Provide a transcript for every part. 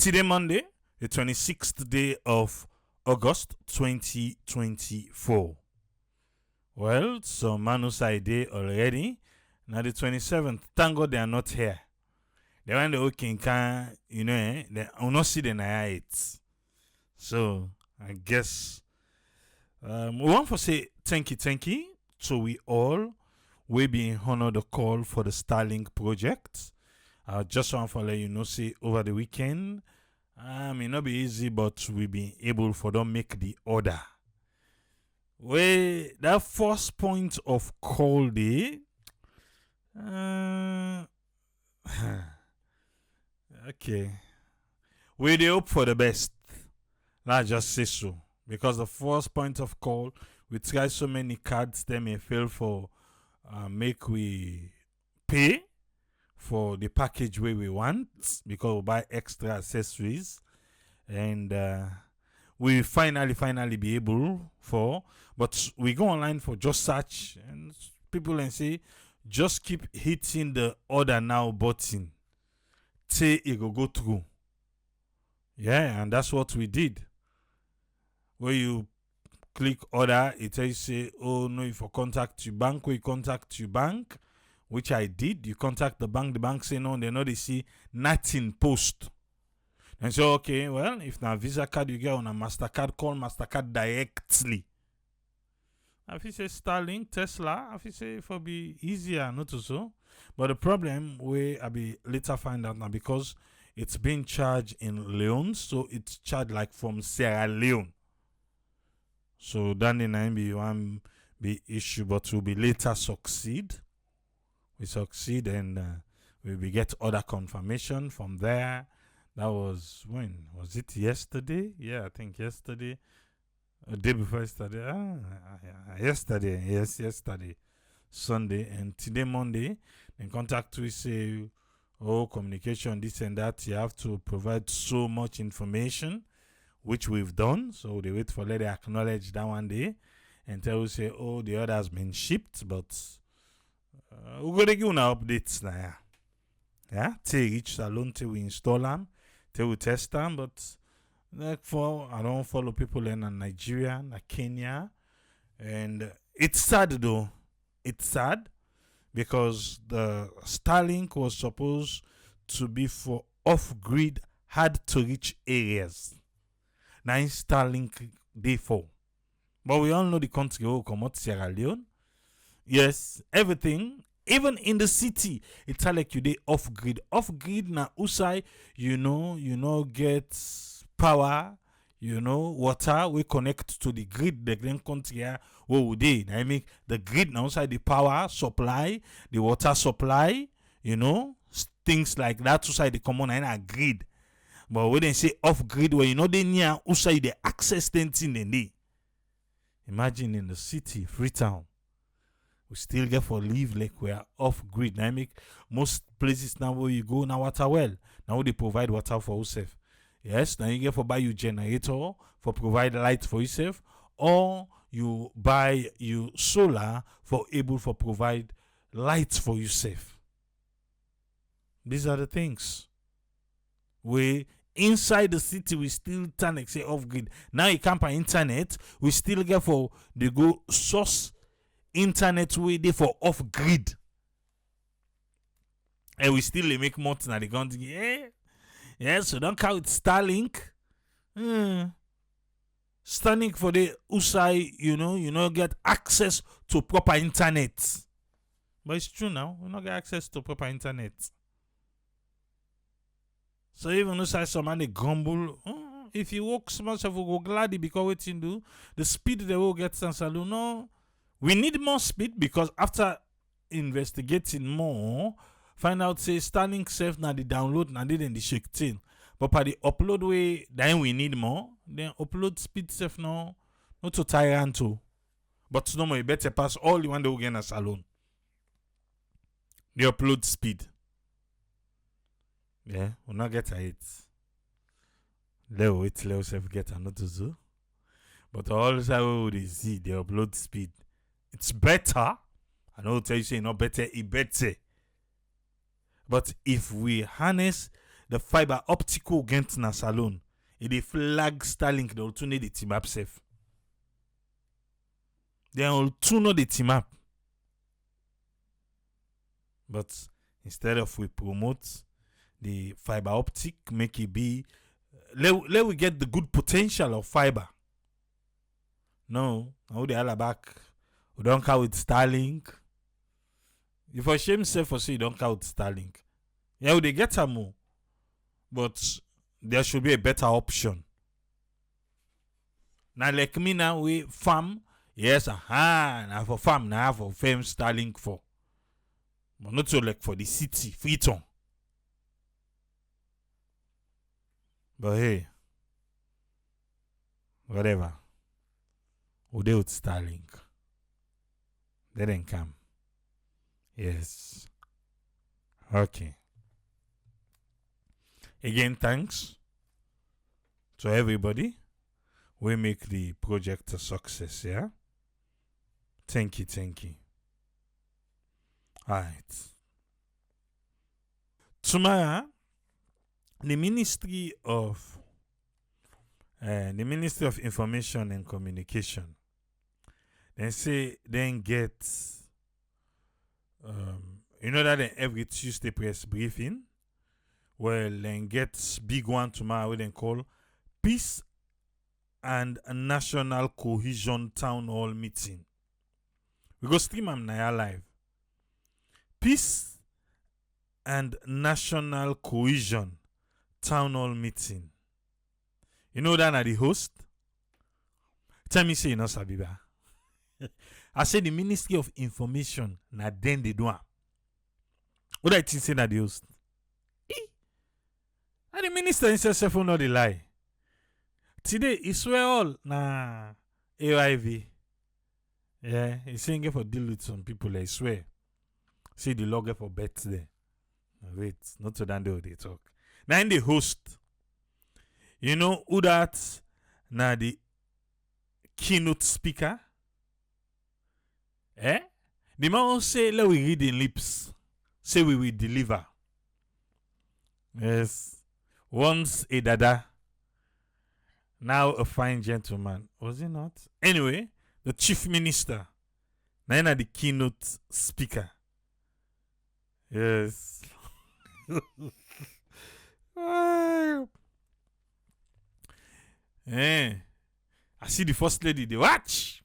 Today, Monday, the 26th day of August 2024. Well, so Manusai Day already. Now the 27th. Thank God they are not here. They want the okay can, they will not see the night. So I guess we want to say thank you to we all. We being honored the call for the Starlink project. Just want to let you know, say over the weekend, may not be easy, but we be able for them make the order. Well, that first point of call day, okay, we dey hope for the best. Let's just say so, because the first point of call, we try so many cards, they may fail for make we pay for the package where we want, because we buy extra accessories, and we finally be able for, but we go online for just search, and people and say just keep hitting the order now button till it go through. Yeah, and that's what we did. Where you click order, it tells you say, oh no, if you contact your bank, we contact your bank, which I did. You contact the bank say no, they know they see nothing post. And so, okay, well, if na Visa card you get on a MasterCard, call MasterCard directly. If you say Starlink, Tesla, if you say it will be easier, not to so. But the problem we I be later find out now, because it's being charged in Leone, so it's charged like from Sierra Leone. So then the nine be one be issue, but will be later succeed. We succeed, and we will get other confirmation from there. That was when? Was it yesterday? Yeah, I think yesterday. A day before yesterday. Yesterday. Yes, yesterday. Sunday. And today, Monday, in contact we say, oh, communication, this and that. You have to provide so much information, which we've done. So they wait for let they acknowledge that one day. And tell you say, oh, the order has been shipped, but we're going to give you updates now. Yeah, till reach salon, till we install them, till we test them. But like for I don't follow people in Nigeria, Kenya, and it's sad though. It's sad because the Starlink was supposed to be for off-grid, hard to reach areas. Now Starlink day 4. But we all know the country will come out Sierra Leone. Yes, everything, even in the city, it's like you dey off grid. Off grid na usai, get power, water, we connect to the grid, the grand country here where we dey. I mean the grid now usai the power supply, the water supply, things like that usai the common and a grid. But when they say off grid, where they near usai the access thing in the imagine in the city, Freetown. We still get for leave like we are off grid. Now I make most places now where you go now water well. Now they provide water for yourself. Yes, now you get for buy your generator for provide light for yourself, or you buy your solar for able for provide light for yourself. These are the things. We inside the city we still turn say off grid. Now you can't buy internet, we still get for the go source internet way there for off grid, and we still make more than the country. Yeah, so don't count Starlink. Starlink for the usai, get access to proper internet. But it's true now, we don't get access to proper internet. So even usai somebody grumble, if you walk small stuff will go gladly because what you do, the speed they will get sans salon. No. We need more speed, because after investigating more, find out say Starlink safe now the download now didn't the shake thing. But by the upload way, then we need more. Then upload speed safe now, not to tyrant too. But no more, you better pass all the one that will get us alone. The upload speed. Yeah, we'll not get it. Leo self get another zoo. But all the time we see the upload speed. It's better. I know tell you say not better, it better. But if we harness the fiber optical gent na salon. Et they flag Starlink, they'll tune the team up safe. They'll tune the team up. But instead of we promote the fiber optic, make it be, let we get the good potential of fiber. No, how they all back. We don't count with Starlink. If I shame self for say you don't count with Starlink. Yeah, they get some more. But there should be a better option. Now, like me now, we farm. Yes, now for farm, now for fame Starlink for. But not so like for the city, Freetown. But hey, whatever. We do with Starlink. They didn't come. Yes. Okay. Again, thanks to everybody. We make the project a success, yeah? Thank you. Alright. Tomorrow, the Ministry of Information and Communication, they say then get you know that every Tuesday press briefing. Well, then get big one tomorrow we then call Peace and National Cohesion Town Hall Meeting. We go stream am na live. Peace and National Cohesion Town Hall Meeting. You know that na the host? Tell me say you know Sabiba. I say the Ministry of Information na then they do am. What I think say na the host? And the minister himself will not lie. Today, he swear all na AIV. Yeah, he's saying for deal with some people, I swear. See the logger for bets there. Wait, not so than they talk. Now in the host, you know who that na the keynote speaker? The man say, let we read in lips. Say we will deliver. Yes. Once a dada, now a fine gentleman. Was he not? Anyway, the chief minister, now the keynote speaker. Yes. I see the first lady, they watch.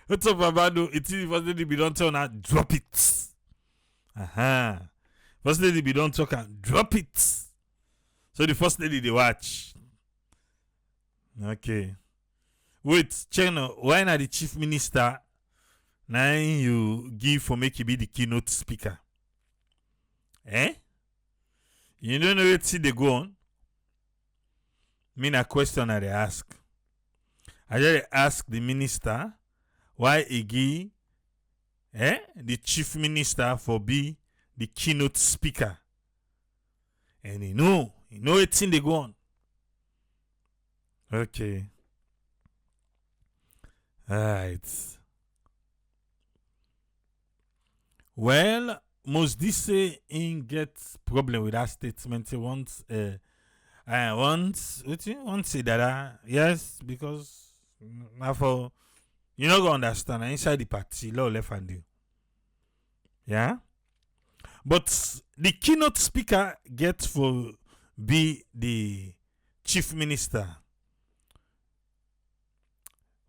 What's up, Babado? It's the first lady, we don't tell her, drop it. First lady be don't talk and drop it. So the first lady they watch. Okay. Wait, Cheno, why not the chief minister? Now you give for make you be the keynote speaker. You don't know what see they go on? Me na question I they ask. I just ask the minister why he give the chief minister for be the keynote speaker. And he know it's in the go on. Okay. Alright. Well, most this say in get problem with that statement. He wants say that yes, because now for you not gonna understand inside the party law left and you. Yeah? But the keynote speaker gets for be the chief minister.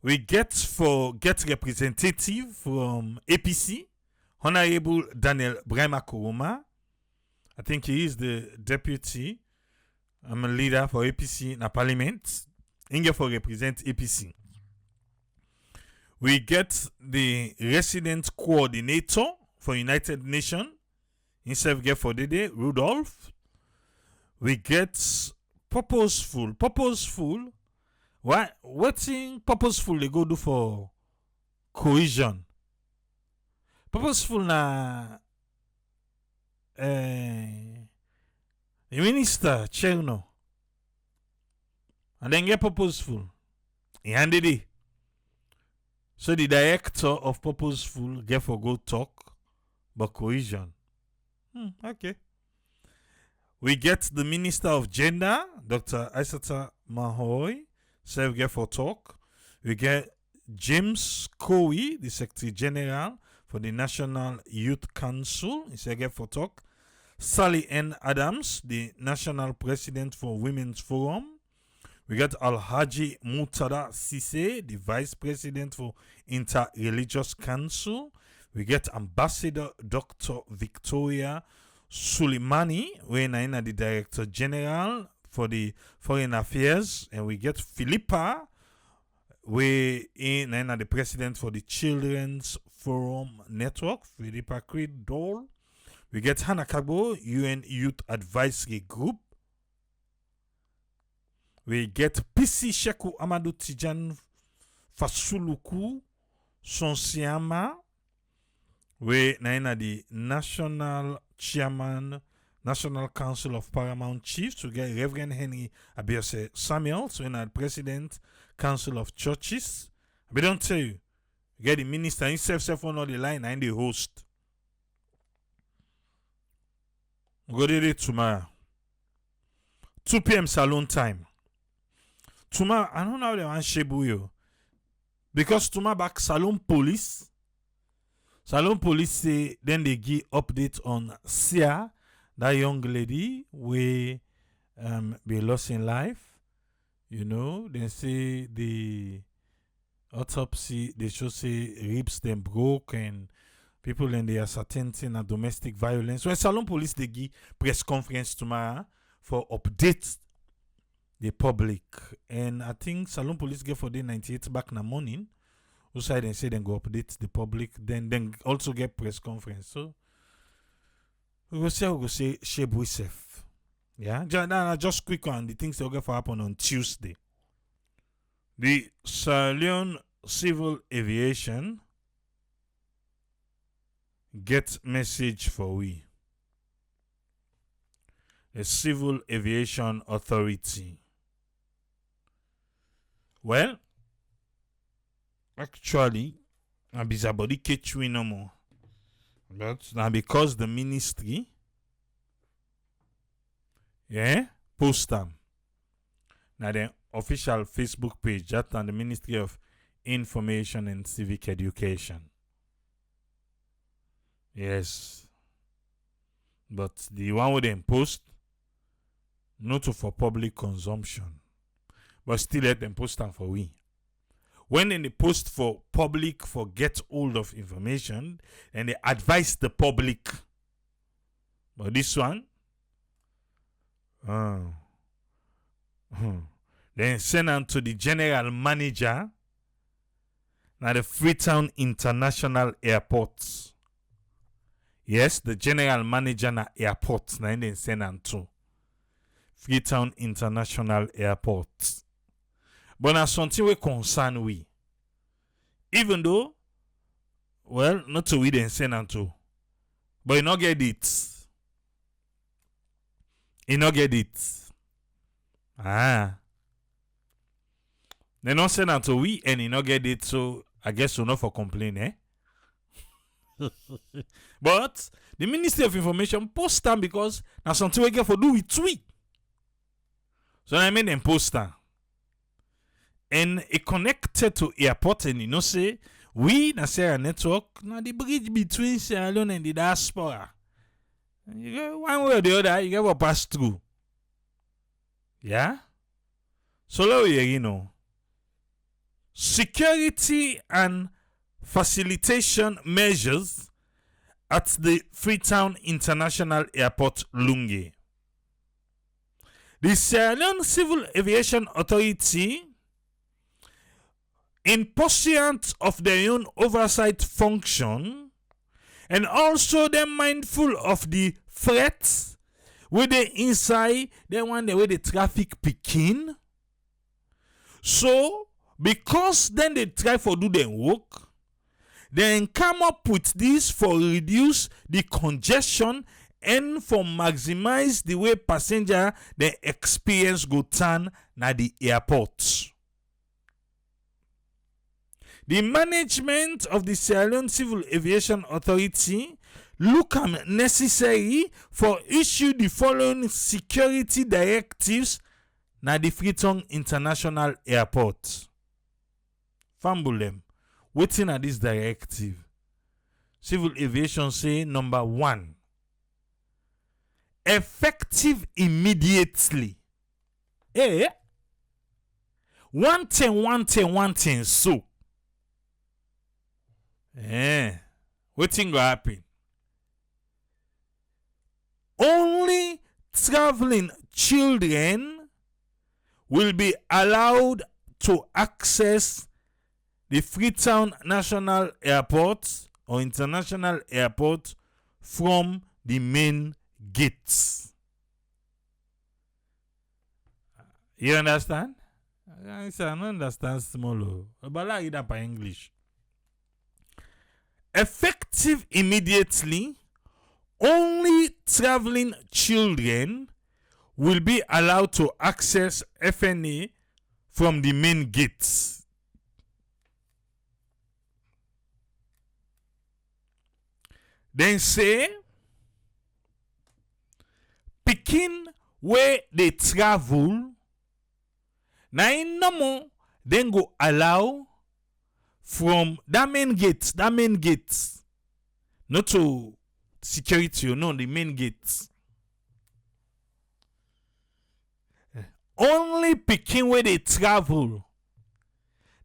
We get representative from APC, Honorable Daniel Brahma Koroma. I think he is the deputy. I'm a leader for APC in the parliament. He get for represent APC. We get the resident coordinator for United Nations. Himself get for the day, Rudolph. We get purposeful. What's in purposeful they go do for cohesion? Purposeful na the minister Cherno. And then get purposeful. He handed it. So the director of purposeful get for go talk about cohesion. Okay. We get the Minister of Gender, Dr. Aissata Mahoy, serve get for talk. We get James Cowie, the Secretary General for the National Youth Council, he serve get for talk. Sally N. Adams, the National President for Women's Forum. We got Alhaji Mutada Sise, the Vice President for Interreligious Council. We get Ambassador Dr. Victoria Suleimani, we are the Director General for the Foreign Affairs. And we get Philippa, we are the President for the Children's Forum Network, Philippa Creed Dole. We get Hannah Kagbo, UN Youth Advisory Group. We get PC Sheku Amadou Tijan Fasuluku Sonsiama. We are the National Chairman, National Council of Paramount Chiefs. We get Reverend Henry Abiose Samuel, so we are the President, Council of Churches. We don't tell you. We get the Minister himself on the line and the host. We go there tomorrow. 2 p.m. Salon time. Tomorrow, I don't know how they want to shabu you. Because tomorrow back Salon Police. Salon Police say then they give update on Sia, that young lady we be lost in life. You know, they say the autopsy they should say ribs them broke and people in the uncertainty and domestic violence. Well, Salon Police they give press conference tomorrow for update the public. And I think Salon Police get for the 98 back in the morning. Outside and say then go update the public, then also get press conference. So we go say Shebu safe. Yeah, just quick on the things that will get for happen on Tuesday. The Sierra Leone Civil Aviation get message for we. The Civil Aviation Authority. Well, actually, I'm busy body catch we no more. But now because the ministry, post them. Now the official Facebook page that on the Ministry of Information and Civic Education. Yes. But the one with them post, not for public consumption. But still let them post them for we. When they post for public for get hold of information, and they advise the public. But this one, then send on to the general manager now the Freetown International Airport. Yes, the general manager na airport now then send on to Freetown International Airport. But now something we concern we. Even though, well, not to we then send on to. But you not get it. You not get it. They not send on to we and you not get it, so I guess you're not for complain, But the Ministry of Information post them because now something we get for do with tweet. So I made them post them. And it connected to airport and you know say we na Sierra network na the bridge between Sierra Leone and the diaspora. And you go one way or the other, you get what pass through. Yeah? So you know. Security and facilitation measures at the Freetown International Airport Lungi. The Sierra Leone Civil Aviation Authority, in pursuant of their own oversight function, and also they're mindful of the threats where they inside, they want the way the traffic picking. So, because then they try for do their work, then come up with this for reduce the congestion and for maximize the way passenger the experience go turn na the airport. The management of the Sierra Leone Civil Aviation Authority look am necessary for issue the following security directives na the Freetown International Airport. Fambulem, wetin na this directive? Civil Aviation say number 1, effective immediately. One thing so. Wetin go happen? Only traveling children will be allowed to access the Freetown National Airport or International Airport from the main gates. You understand? I don't understand small. But I read up in English. Effective immediately, only traveling children will be allowed to access FNA from the main gates. Then say, pikin where they travel, na in no more, then go allow from that main gate, not to security, no, the main gate. Only picking where they travel,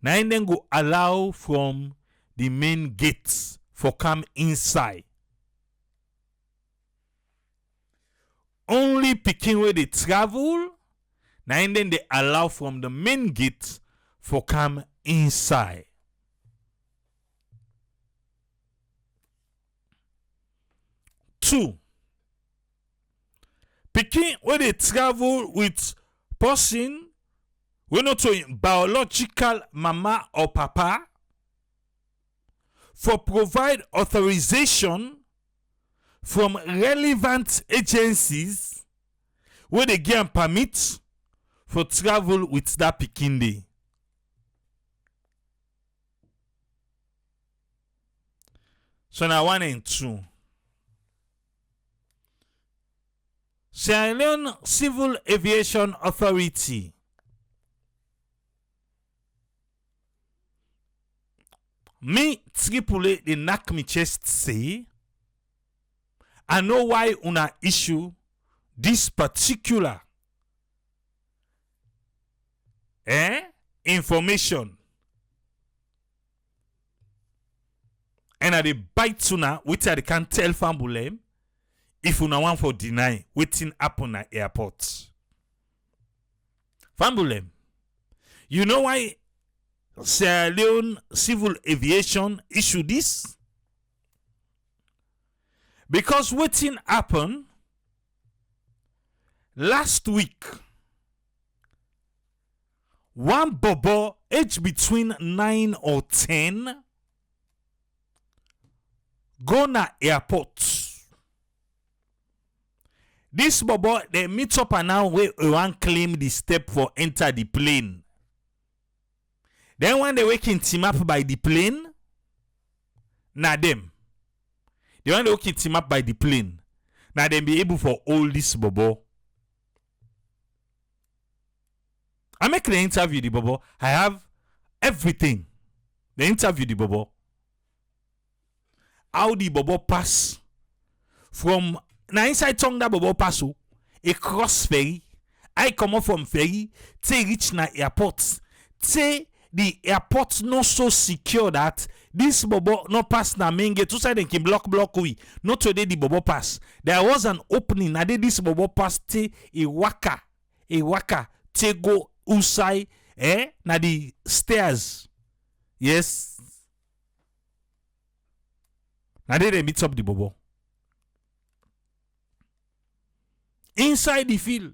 now and then go allow from the main gates for come inside. Only picking where they travel, now and then they allow from the main gate for come inside. Two, picking where they travel with person we not to biological mama or papa for provide authorization from relevant agencies where they get permit for travel with that pikin day. So now 1 and 2. Sierra Leone Civil Aviation Authority me tripule the knock me chest say I know why una issue this particular information and I dey bite una which I can't tell Fambulem if una want for deny waiting happen at airport. Fambulem, you know why Sierra Leone Civil Aviation issue this? Because waiting happen last week. One bobo age between 9 or 10 go na airport. This bobo they meet up and now we want claim the step for enter the plane. Then when they waking team up by the plane, na them. They want to waking team up by the plane. Now they be able for all this bobo. I make the interview the bobo. I have everything. The interview the bobo. How the bobo pass from na inside tongue that bobo pass a cross ferry. I come up from ferry, say reach na airport. Say the airport not so secure that this bobo no pass na main gate. Two side they can block we. Not today the bobo pass. There was an opening. Na this bobo pass te a waka te go usai na the stairs. Yes. Na they meet up the bobo. Inside the field,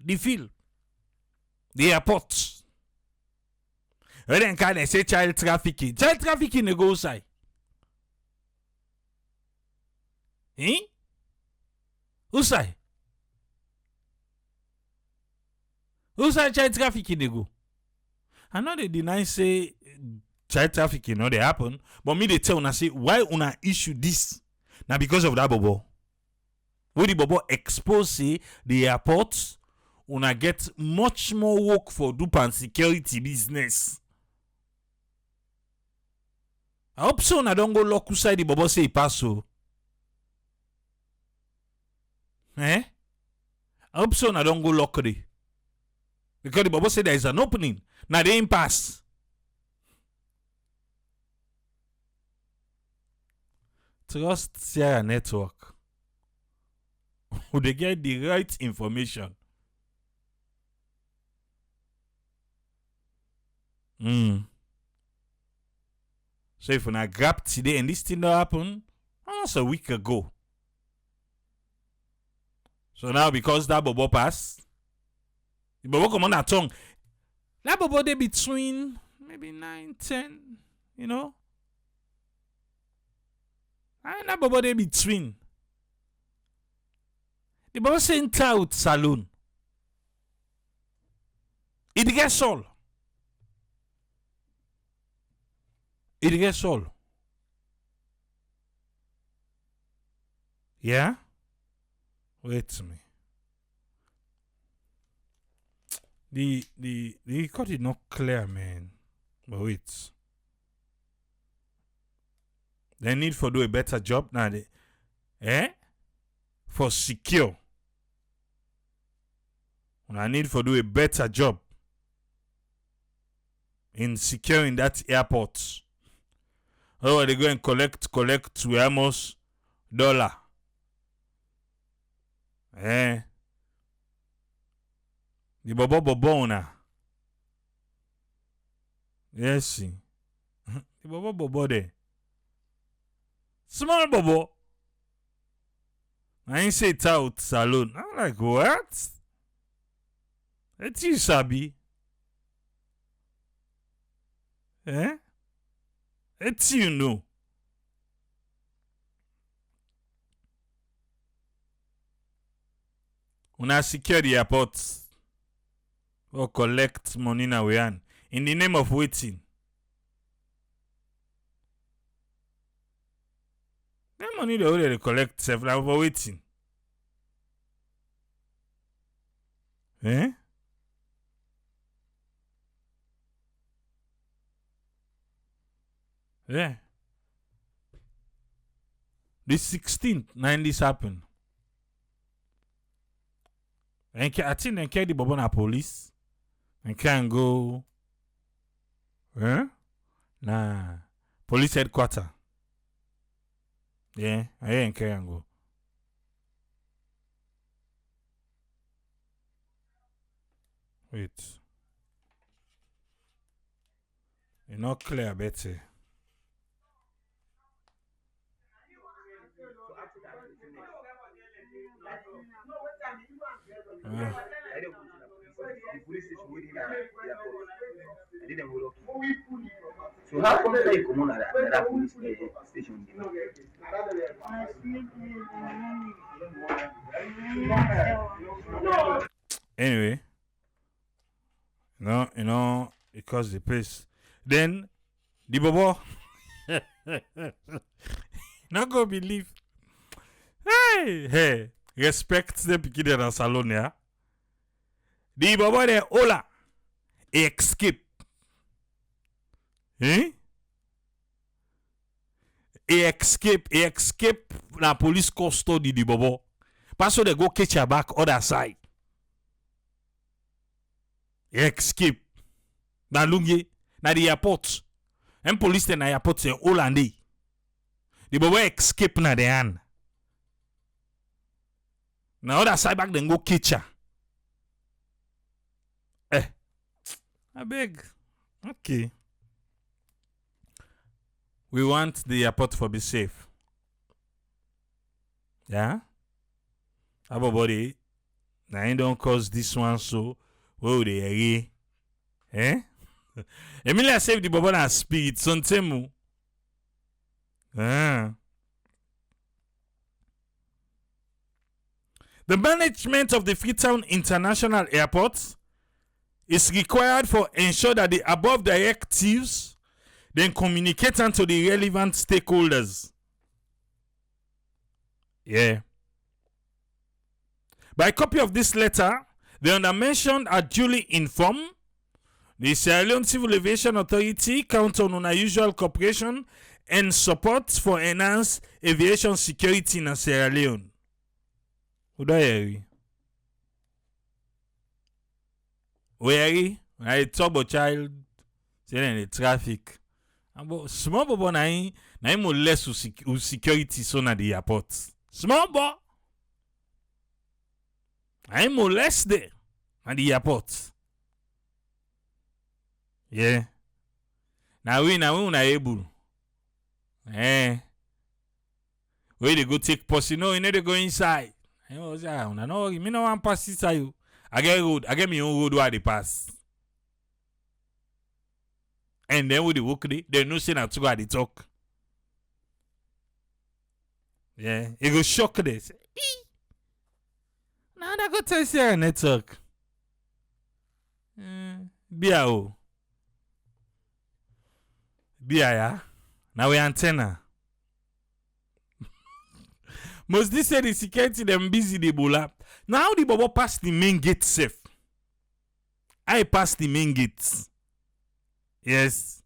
the airport. Then can they say child trafficking? Child trafficking they go outside. Outside child trafficking they go. I know they deny say child trafficking no they happen, but me they tell una say why una issue this Now because of that bobo. When the bobo expose say the airport, una get much more work for dupe and security business. I hope so una don't go lock inside the bobo say pass so. I hope so una don't go lock it. Because the bobo say there is an opening. Now they ain't pass. Trust Sierra Network. They get the right information. So if I grab today and this thing don't happen, almost a week ago. So now because that bobo pass, the bobo come on that tongue. That bobo they between maybe 9, 10, you know. And that bobo they between. The bobo saying out saloon. It gets all. It gets all. Yeah? Wait a minute. The record is not clear, man. But wait. They need for do a better job now. For secure. I need for do a better job in securing that airport. Oh, they go and collect to almost $1. The bobo na. Yes, see. The bobo there. Small bobo. I ain't say it out saloon. I'm like, what? It's you, Sabi. It's you, know. When I secure the airport or collect money now we in the name of waiting. That money they already collect self now for waiting. Yeah. The 16th, 9 this happened. And I think they carry the bobo na police. And can go. Nah. Police headquarters. Yeah, I ain't can go. Wait. It's not clear, Betty. So how come they come on that police station? Anyway, you know, because the place. Then the bobo not gonna believe. Hey, respect the pikin in salon, yeah. The bobo there, hola, escape. He escape na police custody the bobo. Pass so they go catch her back other side. He escape. Na lungi, na the airport. And police na airport say Holande. The bobo escape na the hand. Na other side back then go catch her. I beg. Okay. We want the airport for be safe. Yeah? Everybody, now you don't cause this one so where would they Emilia save the bobo and spirit, son temu. The management of the Freetown International Airport is required for ensure that the above directives. Then communicate to the relevant stakeholders. Yeah. By copy of this letter, the undermentioned are duly informed. The Sierra Leone Civil Aviation Authority count on unusual cooperation and support for enhanced aviation security in Sierra Leone. Where I talk about child, saying the traffic. Small boy na him less with security so na the airport. Small boy. I molest there at the airport. Yeah. Now we are able. Where they go take post, you know they go inside. I was no, me no want pass inside you. I get me own road where they pass. And then with the work they no say na to go at the talk. Yeah, it go shock this. Now that go tell Sierra network. Bia ya. Now we antenna. Must this say the security them busy the bola. Now the bobo pass the main gate safe. I pass the main gate. Yes.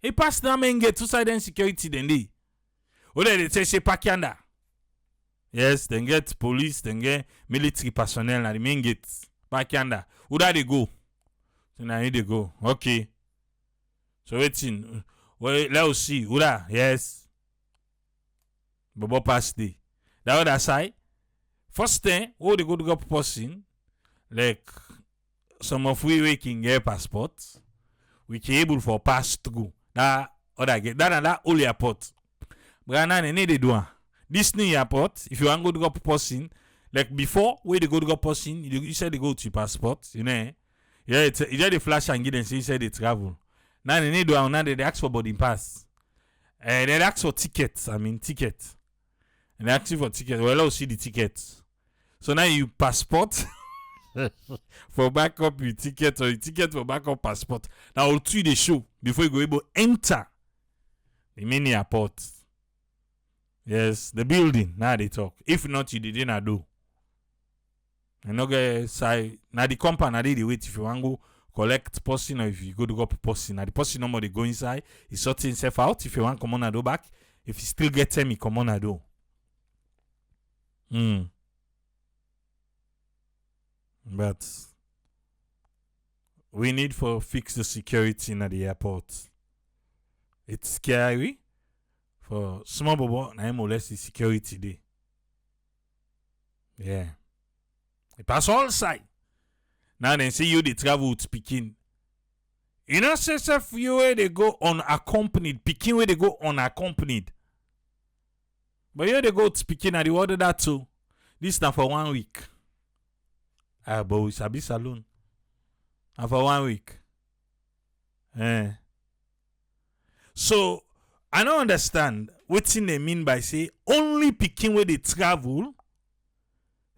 He pass the main gate to side and security then they. Or they say she pakianda. Yes, then get police, then get military personnel at the main gate. Pakianda. Who that they go? So now here they go. Okay. So waiting. Well, let's see. Who that? Yes. Bobo pass the. The other side. First thing, who they go to go person, like some of we can get passports, we can able for pass through. That other get that only airport. But now they need to do this new airport. If you want to go to person, like before, where they go to go person, you said they go to your passport, you know. Yeah, it's they flash and get and say you said they travel. Now they need to now they ask for boarding pass. They ask for tickets. Ticket. And they ask you for ticket. Well, I'll see the tickets. So now you passport for backup your ticket or your ticket for backup passport. Now I'll tweet the show before you go able to enter the main airport. Yes, the building. Now they talk. If not, you didn't do. And no get say now the company now they wait if you want to go collect person or if you go to go person. Now the person number they go inside, he sort himself out. If you want come on and do back, if you still get him, he come on and do. But we need for fix the security in the airport. It's scary for small bobo na more less the security day. Yeah. It pass all side. Now they see you they travel with Peking. You know, say you where they go unaccompanied. Peking where they go unaccompanied. But here they go to Peking and they order that too. This now for 1 week. But we sabi saloon. And for 1 week. So I don't understand what they mean by say only Peking where they travel.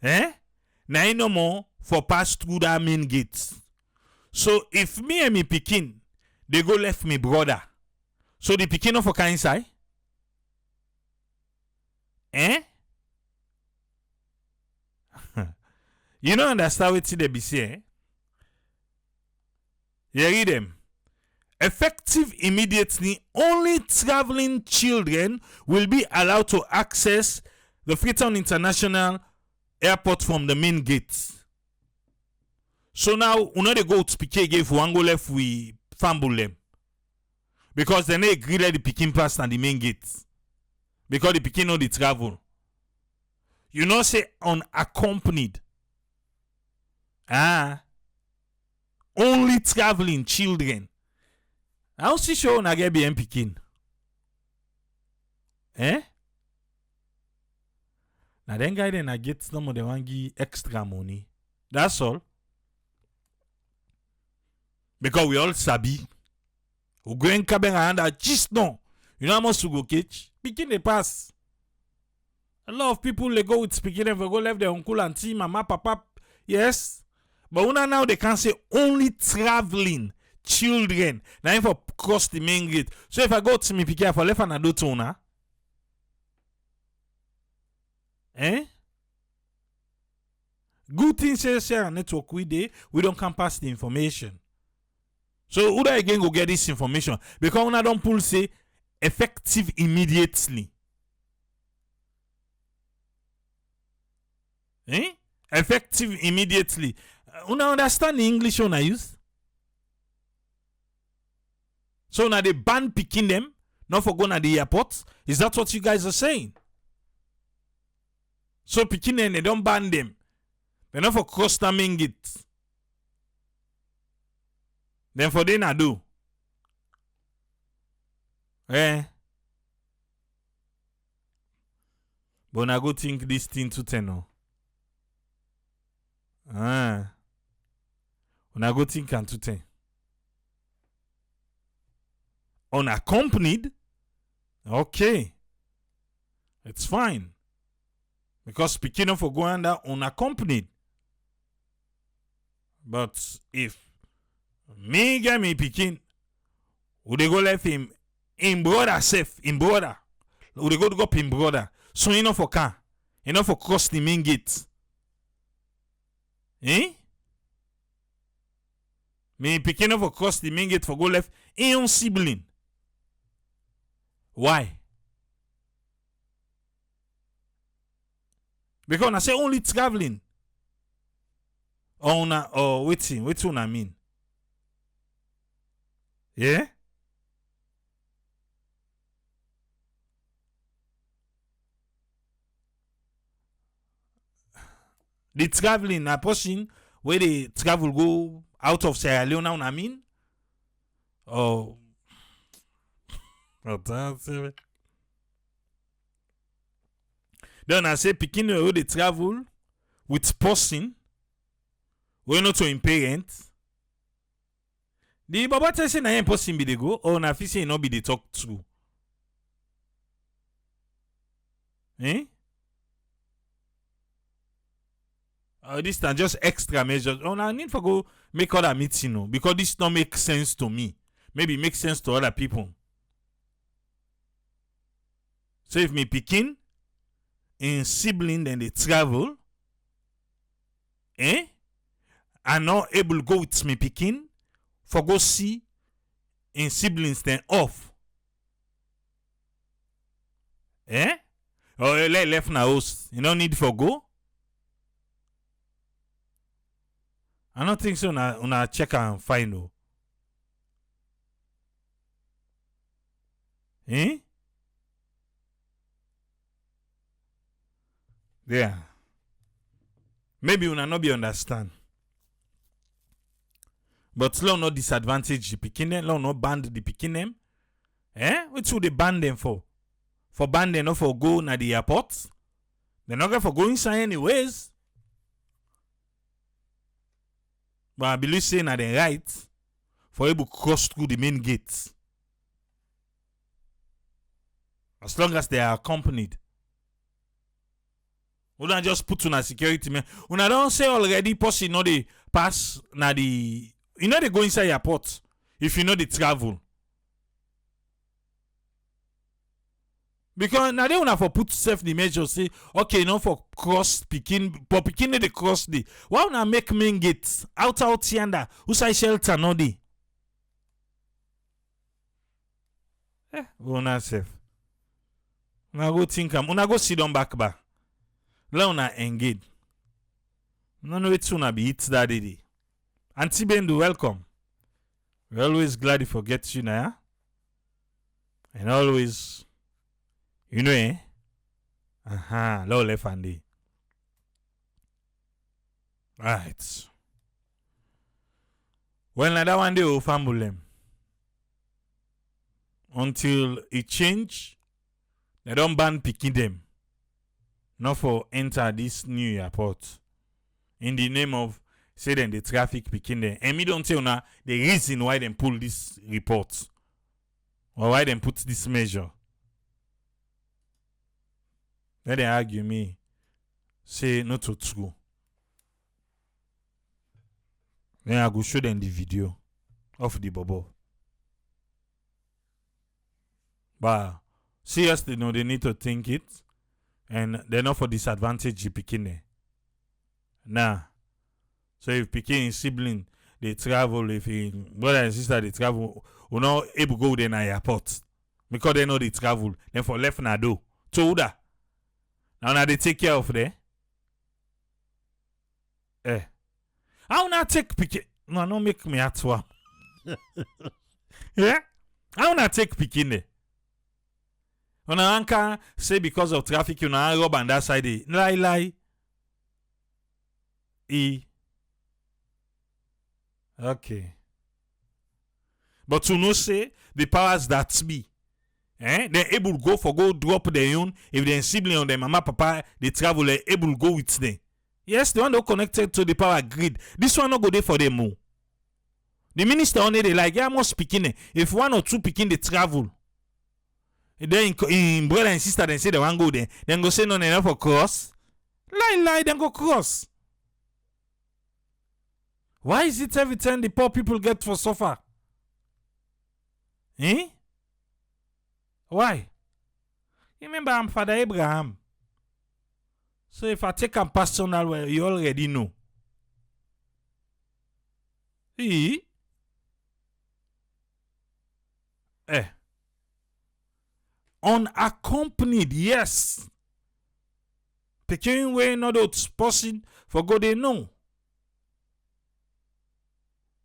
Now no more for pass through that main gate. So if me and me Peking, they go left me brother. So the Peking no for kind side? You don't understand what they be saying? You read them. Effective immediately, only traveling children will be allowed to access the Freetown International Airport from the main gate. So now, we know they go to Piquet again if one go left, we fumble them. Because then they agree that the Peking pass and the main gate. Because the Peking know the travel. You know, say unaccompanied. Only traveling children. How see show na get BM Peking? Now then guy then I get some of the one give extra money. That's all. Because we all sabi. We go in cabin and just no. You know how much to go catch? Peking they pass. A lot of people they go with speaking and they go left their uncle, auntie, mama, papa. Yes. But now they can say only traveling children. Now if I cross the main gate. So if I go to me Peking for left and I do to una. Eh? Good thing says share network we don't can pass the information. So who again go get this information? Because when I don't pull say effective immediately. Eh? Effective immediately. Una understand the English on I use? So now they ban picking them, not for going to the airport. Is that what you guys are saying? So picking them, they don't ban them. They're not for cross the main gate. Then for they not do. Eh? But I go think this thing to 10 now. When I go think and to 10. Unaccompanied? Okay. It's fine. Because speaking of for going under unaccompanied. But if me get me picking, would they go left him in brother safe, in brother? Would they go up in brother? So enough for car, enough for cross the main gate. Eh? Me picking up for cross the main gate for go left in your sibling. Why? Because I say only traveling. Or waiting, what I mean? Yeah? The traveling, a person where they travel go out of Sierra Leone, I mean? Or then I say picking where they travel with person we not to parents. The Baba tell say na him person be they go or na fi say no be they talk true. Eh? This is just extra measures. I need to go make other meeting, no, because this don't make sense to me. Maybe it makes sense to other people. So if me picking in sibling then they travel, and not able to go with me picking for go see in siblings then off. Or left na house. You don't need for go. I don't think so. Una check and find no. Yeah. Maybe una not be understand. But law not disadvantage the picking them. Law not ban the picking them. What should they ban them for? For ban them not for go na the airport? They're not going for go inside anyways. But I believe saying that they right for able to cross through the main gates. As long as they are accompanied. We don't just put on a security man. When I don't say already person know they pass na the they go inside airport if you know they travel. Because now they wanna for put self the measure say okay no for cross picking but picking they cross the why wanna make main gates out yonder who say shelter no dey. Una safe. Una go think una go sit down back. Let una engage. No know it's una be it that day. Auntie Bendu, welcome. We're always glad to forget you now. And always low left handy. Right. Well, now that one day we'll fumble them. Until it change, they don't ban picking them. Not for enter this new airport. In the name of say then the traffic picking them. And me don't tell now the reason why they pull this report. Or why they put this measure. Then they argue me. Say not to true. Then I go show them the video of the bubble. But seriously, no, they need to think it. and they're not for disadvantage the pikin. Nah. So if pikin sibling they travel, if brother and sister they travel, we not able to go there na airport because they know they travel. Then for left na do. So that now they take care of them. How not take pikin? No make me at one. Yeah? How not take pikin? Una anka say because of traffic you na rob on that side. Lie. Okay. But to know say the powers that be, they're able to go drop their own. If they're sibling on their mama, papa, they travel, they're able to go with them. Yes, the one that connected to the power grid. This one not go there for them more. The minister only they like, yeah, must speaking. If one or two picking they travel, then in brother and sister they say they want go there, then go say no enough for cross. Lie, then go cross. Why is it every time the poor people get for suffer? Why? Remember, I'm Father Abraham. So if I take a personal way, you already know. Unaccompanied, yes. Taking away not those person for God they know.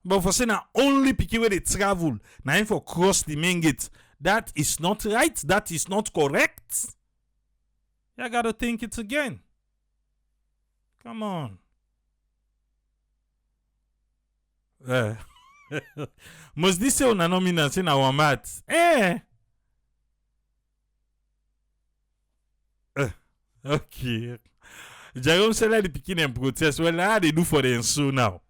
But for saying only picking where they travel, now for cross the main gate, that is not right. That is not correct. You gotta think it again. Come on. Must this say on a nomination in our maths? Okay. Jerome said that the picking and protest. Well, how they do for them so now?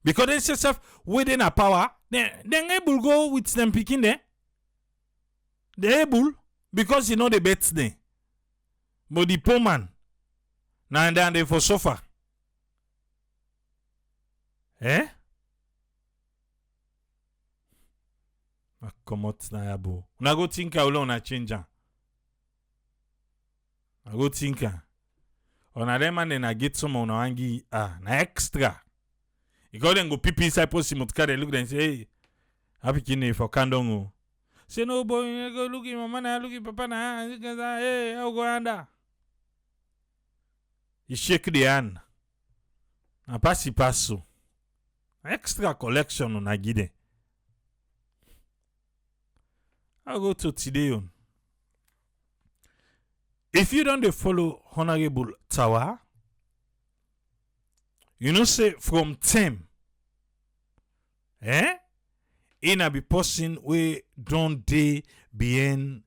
Because they say within a power, they're able to go with them picking there. They're able because you know the bets there. But the poor man, now and then they for suffer. Come out na yabo. Na go think how long na change. Na go think. On a them and na get some on wangi na extra. You go then go pipi inside post motka they look and say, hey, happy kidney for kandongo. Say no boy, you go look at mama na look at papa na. Hey, how go under? You shake the hand. Na passo. Extra collection on a guide. I'll go to today on. If you don't follow Honorable Tower, you know say from them, in a be person we don't they behind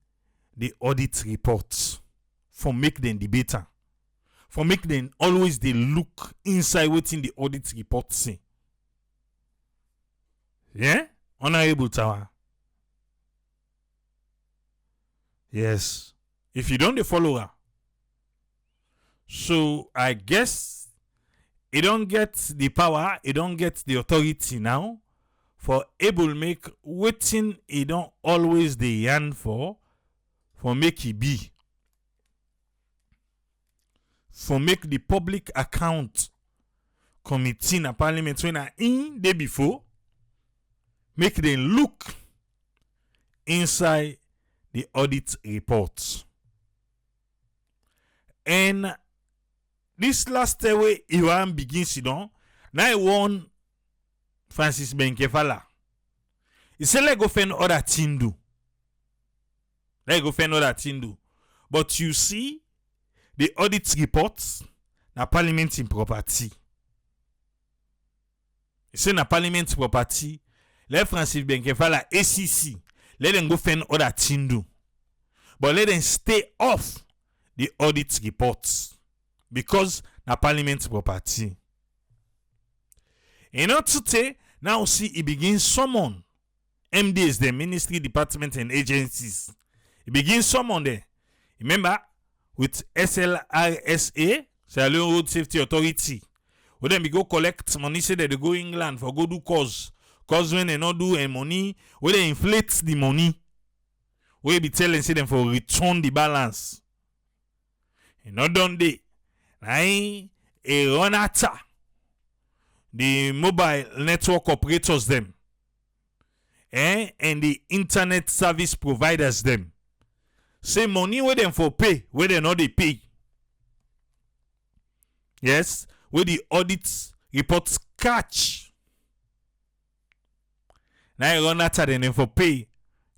the audit reports for make them debater. For make them always they look inside within the audit report say. Honorable Tower. Yes. If you don't follow her. So I guess it don't get the power, it don't get the authority now for able make waiting it don't always the yarn for make it be. For make the public account committee na parliament when I in day before make them look inside the audit reports. And this last way Iran begins now I want Francis Benkefala. He said let go find other thing do. Let go find other thing do. But you see the audit reports na parliament in property. He said na parliament property. Let Francis Benkefala ACC. Let them go find other thing do. But let them stay off the audit reports. Because na parliament property. In order to say, now see he begins summon MDs, the ministry, department, and agencies. He begins summon there. Remember, with SLRSA, Sierra Leone Road Safety Authority. When them go collect money, say that they go England for go do cause. Cause when they not do money, when they inflate the money, we be telling say them for return the balance. not done day. A runata. The mobile network operators them. And the internet service providers them. Say money where them for pay, where they not they pay. Yes, where the audit reports catch. Now you run after them for pay,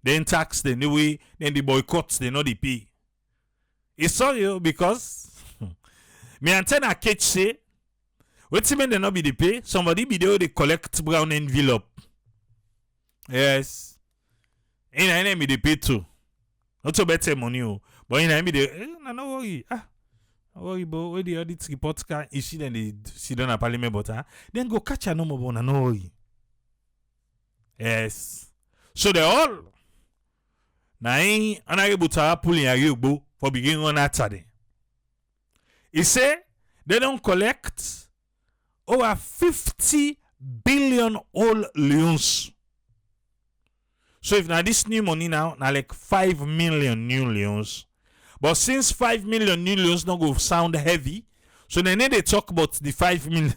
then tax the new way, then the boycotts they not they pay. It's sorry because me antenna catch say, what's mean they not be the pay? Somebody be there they collect brown envelope. Yes, in I me the pay too. Not so better money, but in I me the no worry. Worry about where the audit reports can issue then they sit down at parliament but then go catch a number one and no worry. Yes. So they all now honorable to pulling a yobo for beginning on that Saturday. He say they don't collect over 50 billion old leons. So if now this new money now like 5 million new leons. But since 5 million new leons not go sound heavy, so then they talk about the 5 million.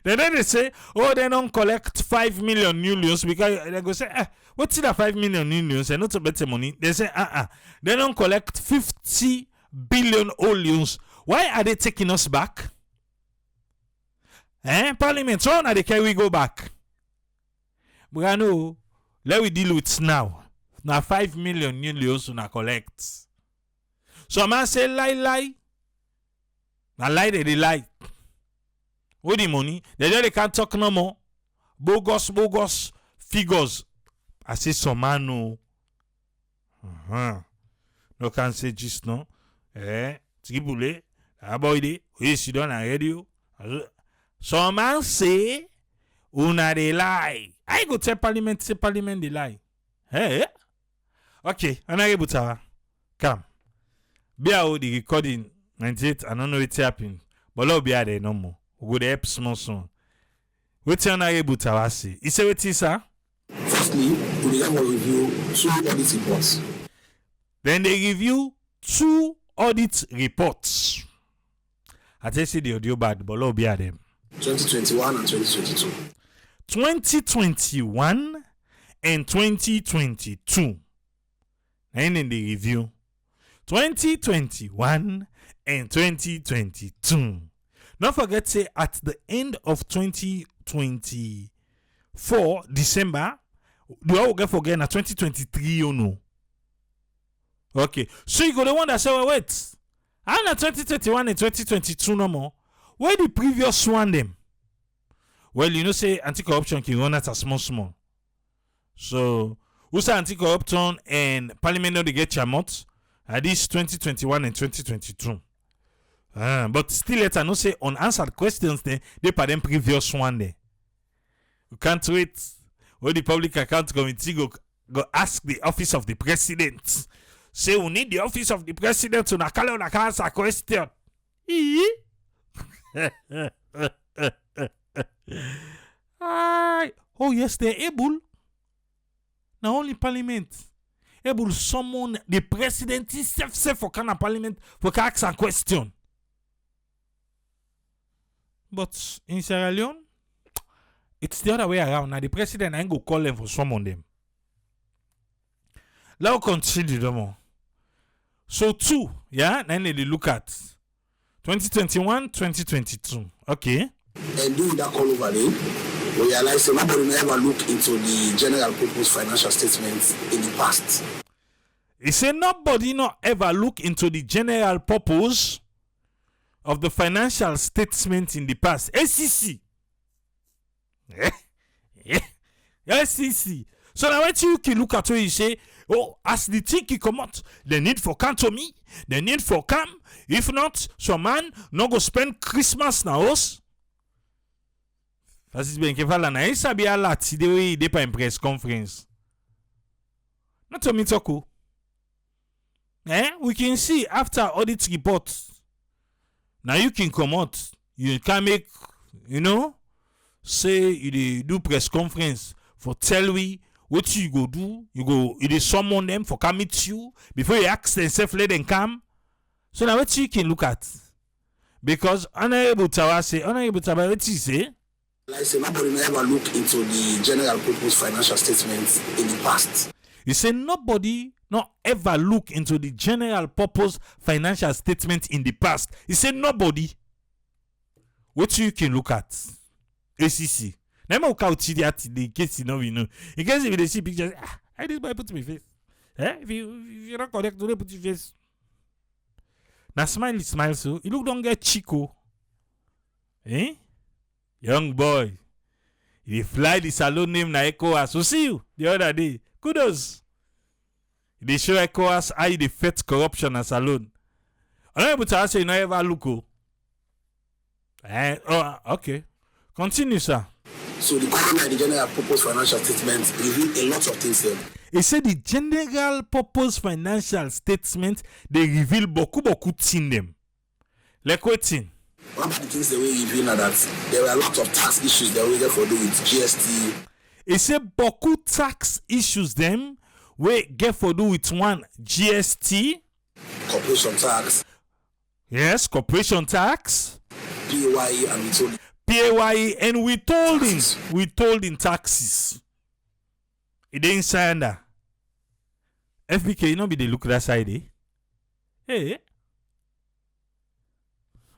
Then they say, oh, they don't collect 5 million new leons because they go say, what's that 5 million new leons? And not a better money. They say, they don't collect 50 billion old leons. Why are they taking us back? Parliament, so now they carry go back. But no, let we deal with now. Now 5 million new leons to collect. So man say lie. Now lie they lie. With the money, they can't talk no more. Bogus figures. I say some man no. No can say just no. Tribule. Aboide. We sit down on radio. Some man say una they lie. I go tell parliament, say parliament they lie. Hey. Okay, Honorable Tawa, come. Be out the recording 98, I don't know what's happening. But Lord be there no more. We go help small soon. What's Honorable Tawa say? He say what is sir? Firstly, we will review 2 audit reports. Then they review 2 audit reports. I tell you the audio bad, but Lord be there. 2021 and 2022. 2021 and 2022. And in the review 2021 and 2022. Don't forget say at the end of 2024 December, do I get forget na 2023 you know. Okay, so you go the one that say wait. I'm na 2021 and 2022 no more. Where the previous one them? Well, you know say anti-corruption can run at a small. So who's anti-corruption and parliament they get chamot at this 2021 and 2022. But still let I know say unanswered questions they per them previous one there. You can't wait. When the public account committee go ask the office of the president. Say we need the office of the president to answer question. Oh yes, they're able. Now only parliament able to summon the president himself for kind of parliament for ask a question. But in Sierra Leone, it's the other way around. Now the president ain't go call them for summon them. Let's continue them more. So 2, yeah, then they look at 2021, 2022. Okay. And doing that call over there, we realize that nobody ever look into the general purpose financial statements in the past. He said nobody not ever look into the general purpose of the financial statement in the past. ACC. ACC. So now when you can look at what you say, oh, as the thing come out, the need for cantomy, the need for cam. If not, some man no go spend Christmas now us. Parce que bien na isa bi ala ti de we de pa in press conference. Not to me talk. We can see after audit reports. Now you can come out. You can make, say you do press conference for tell we what you go do. You dey summon them for come meet you before you ask themselves let them come. So now what you can look at? Because Honorable Tawa what you say? Like say nobody never look into the general purpose financial statements in the past. You say nobody not ever look into the general purpose financial statement in the past. You say nobody. What you can look at? ACC. Never look out the case you know. In case if they see pictures, I this boy put my face. If you're not correct, don't put your face. Now smile so. You look don't get Chico. Young boy. He fly the salon name na ECOWAS. So see you the other day. Kudos. They show ECOWAS how they fight corruption as alone. I'm not able to say you not ever look. Okay. Continue, sir. So the general purpose financial statements reveal a lot of things here. He said the general purpose financial statement they reveal beaucoup thing them. Like what thing? One of the things they will reveal are that there were a lot of tax issues that we get for do with GST. He said beaucoup tax issues them we get for do with one GST, corporation tax. Yes, corporation tax, PAYE and withholding. PAYE and withholding taxes. It ain't inside that. FBK, you know be they look that side, eh? Hey.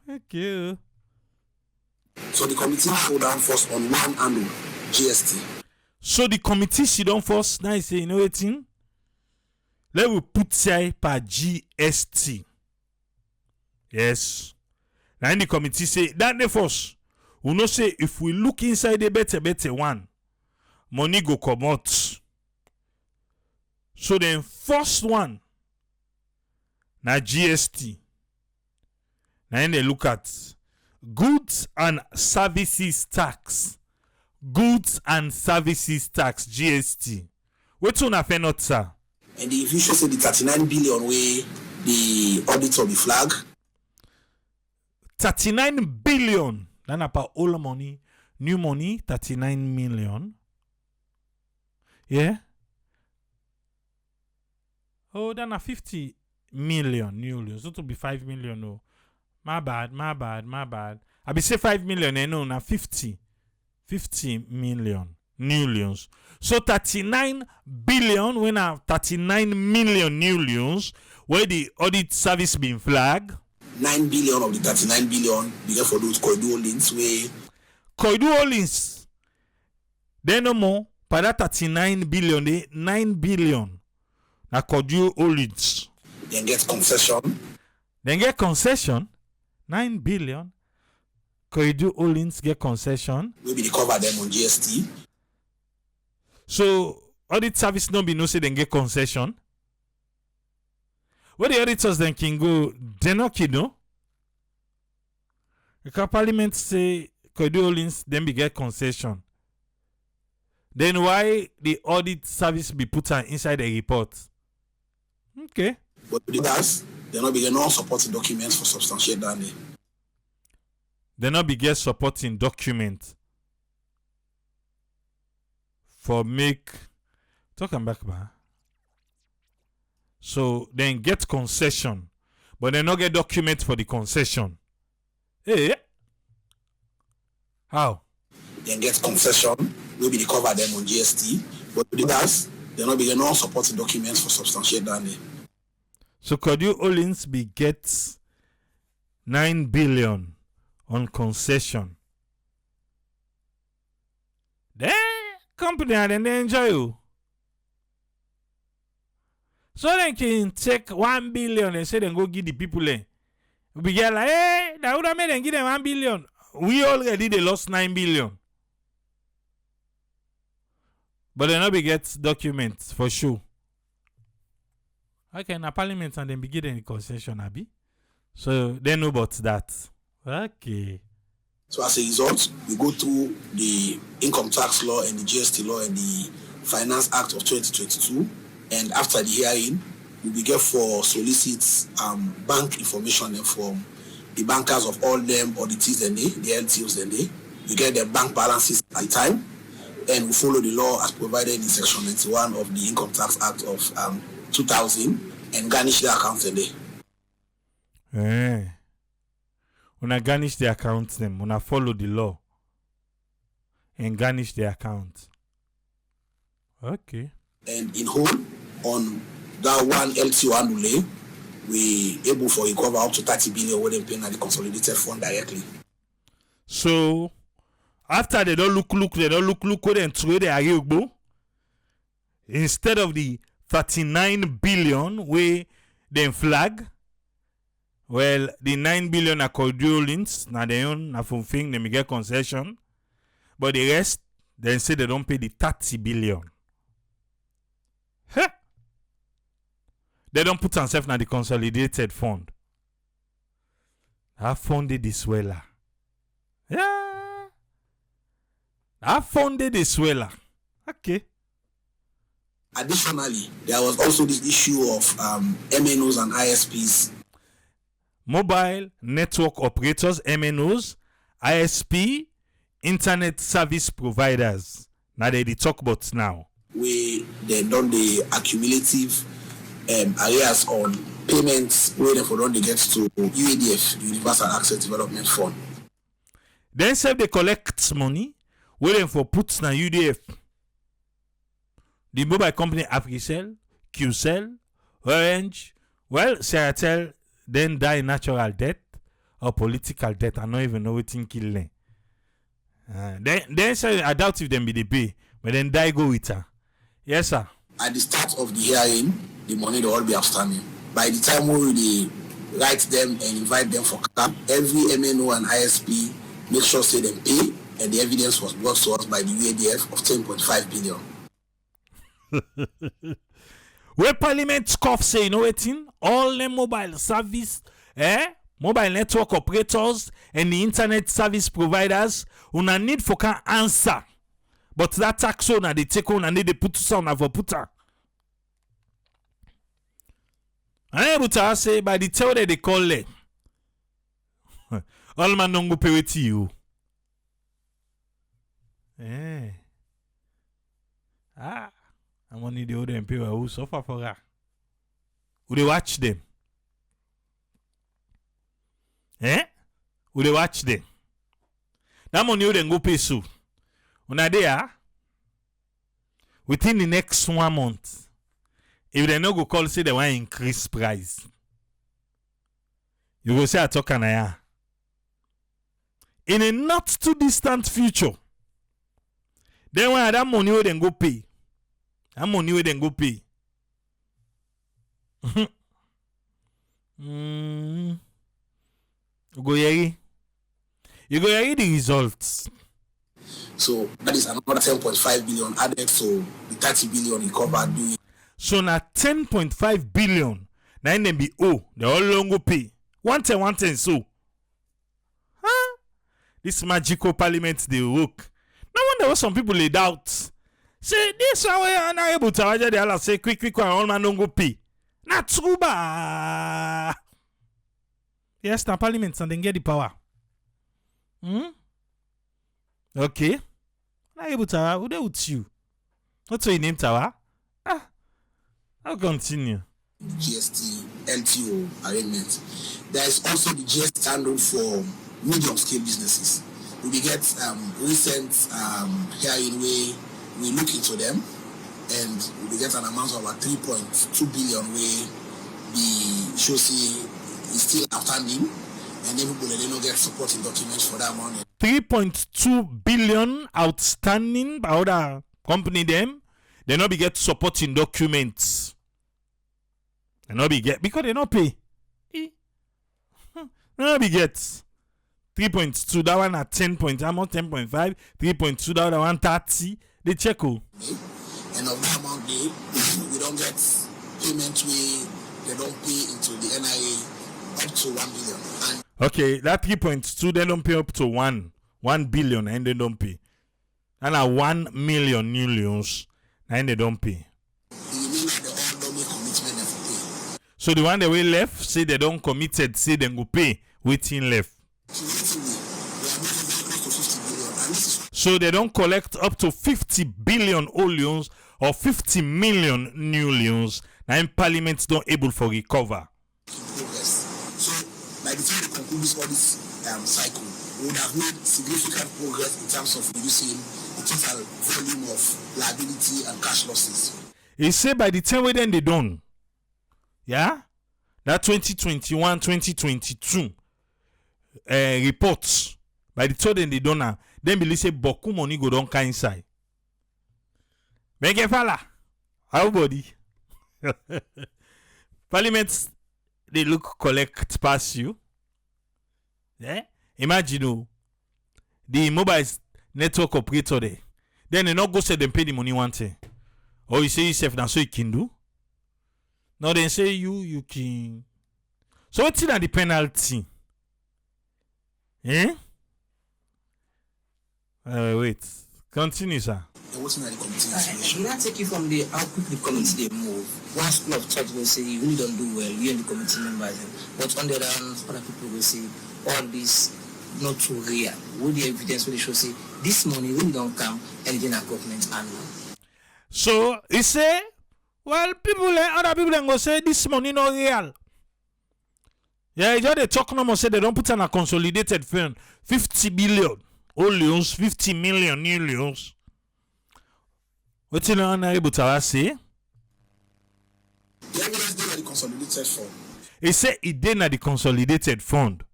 Okay. So the committee should down first on one annual GST. So the committee should down first. Now say, you know what thing? Let we put say per GST. Yes. Now the committee say that the first. We know say if we look inside the better one, money go come out. So the first one, na GST. Now they look at goods and services tax. Goods and services tax, GST. What's on a not, sir? And if you should say the 39 billion way the auditor be flag. 39 billion. Then about old money, new money, 39 million. Yeah. Oh, then a 50 million new. So to be 5 million. Oh. My bad. I be say 5 million, no, na 50 million new loans. So 39 billion when I have 39 million new loans where the audit service been flagged. 9 billion of the 39 billion be there for those Koidu holdings way. Koidu holdings. Then no more. For that 39 billion, they 9 billion. Na Koidu holdings. Then get concession. 9 billion. Koidu holdings get concession. Maybe they cover them on GST. So audit service no be no say they get concession. Where the auditors then can go, they no kiddo. The parliament say Koidu holdings then be get concession. Then why the audit service be put inside the report? Okay. But the others, they not be no supporting documents for substantiate that. They not be get supporting document for make talking back ba. So then get concession, but they not get document for the concession. Hey, how? Then get concession, maybe they cover them on GST, but the others, they not be no supporting documents for substantiate that. So Koidu Holdings be get 9 billion on concession. Then company and they enjoy you. So they can take 1 billion and say they go give the people. We get like, hey, that would have made them give them 1 billion. We already they lost 9 billion. But they not be get documents for sure. Okay, na parliament and then be getting the concession, Abi. So they know about that. Okay. So as a result, we go through the income tax law and the GST law and the Finance Act of 2022. And after the hearing, we will get for solicit bank information from the bankers of all them auditees and the LTOs and we get their bank balances at the time, and we follow the law as provided in Section 91 of the Income Tax Act of 2000 and garnish the accounts and Una garnish the account them. Una follow the law and garnish the account. Okay. And in whole, on that one LTO annually, we able for recover up to 30 billion when they pay at the consolidated fund directly. So after they don't look, what and throw the Agbo, instead of the 39 billion we then flag, well, the 9 billion are cordulins, now they own na from thing, they may get concession, but the rest, then say they don't pay the 30 billion. Huh? They don't put themselves in the consolidated fund. I funded this weller. Yeah. I funded this weller. Okay. Additionally, there was also this issue of MNOs and ISPs. Mobile network operators, MNOs, ISP, internet service providers. Now they talk about now. We then done the accumulative areas on payments where for done they get to UADF, Universal Access Development Fund. Then say they collect money, waiting for puts na UDF. The mobile company Africell, QCell, Orange, well, Seratel then die natural death or political death. I don't even know what thing kill them. Then say I doubt if them be the pay, but then die go with her. Yes, sir. At the start of the hearing, the money will all be outstanding. By the time we write them and invite them for camp, every MNO and ISP make sure say them pay, and the evidence was brought to us by the UADF of 10.5 billion. Where Parliament scoff say, you know what? All the mobile service, mobile network operators and the internet service providers, una need for can answer. But that tax on they take on and they put some of a putter. And able to say by the tell that they call it. All man don't go pay with you. I'm only the other people who suffer for that. Who they watch them? Who they watch them? That money then go pay so. Una there within the next 1 month, if they no go call say they want increase price, you go say I talk anaya. In a not too distant future, then when that money we then go pay, that money we then go pay. You go hear the results. So that is another 10.5 billion added to the 30 billion he covered doing. So now 10.5 billion. Now in them be they all long go pay. One ten so. Huh? This magical parliament they work. No wonder what some people laid out. Say this way and I able to they all say quick all man don't go pay. Not true ba. Yes, now parliament and then get the power. Okay. Now able to who they with you? What's your name, Tawa? I'll continue. GST LTO arrangement. There is also the GST standard for medium scale businesses. We get recent hearing where we look into them and we get an amount of about 3.2 billion where the show see is still outstanding and everybody they don't get supporting documents for that money. 3.2 billion outstanding by other company them. They not be get supporting documents. They not be get because they not pay. They not be get 3.2 that one at 10 point amount 10.5 3.2 that one 30. They check who. And of that amount we don't get payment where they don't pay into the NIA up to 1 billion. And okay, that 3.2 they don't pay up to 1 billion and they don't pay. And 1 million millions and they don't pay. So the one that we left say they don't committed, say they go pay waiting left. So they don't collect up to 50 billion old loans or 50 million new loans. Now in parliament don't able for recover. So this audit cycle, we would have made significant progress in terms of reducing the total volume of liability and cash losses. He said by the time we then they done, yeah, that 2021, 2022 reports, by the time then they done now, then believe say boku money go down inside. Make a fella, how body? Parliament, they look collect pass you. Yeah? Imagine the mobile network operator there. Then they not go say them pay the money one thing. Or you say yourself now so you can do. Now then say you can. So what's in the penalty? Eh? Wait. Continue, sir. What's in the committee? I will not take you from how quick the committee they move. One school of thought will say you really don't do well, you and the committee members. But on the other hand, other people will say all this not too real. What the evidence will show say this money really don't come and then a government annual. So he say, well, other people then go say this money not real. Yeah, just they talk no more say they don't put on a consolidated fund 50 billion. Only 50 million new loans. What you know, Honorable Tawa say? The evidence did at the consolidated fund. He said it did at the consolidated fund.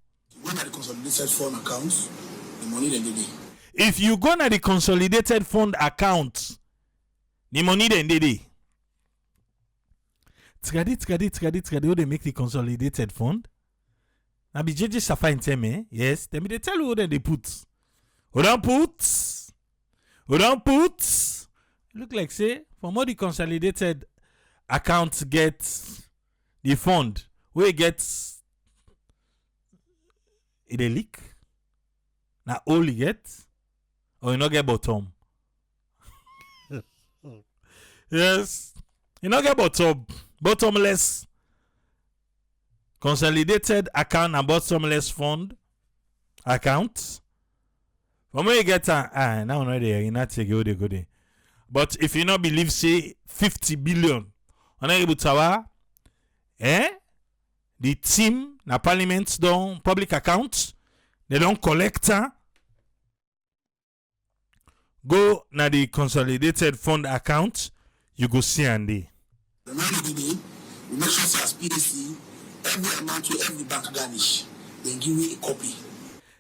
When at the consolidated fund accounts, the money then they did. If you go to the consolidated fund account, the money then they did. How they make the consolidated fund? Now be JJ Safa in teme, yes. Then they tell you what they put. Who don't put. Look like say from all the consolidated accounts get the fund where it gets it a leak. Now all you get or you not get bottom. Yes. You not get bottomless consolidated account and bottomless fund account. From where you get now already you not take go there. But if you not believe say 50 billion Honorable Tawa, the team na parliament don public accounts, they don't collect go na the consolidated fund account, you go see and they. The money we make sure as PDC, every amount to every bank garnish, then give you a copy.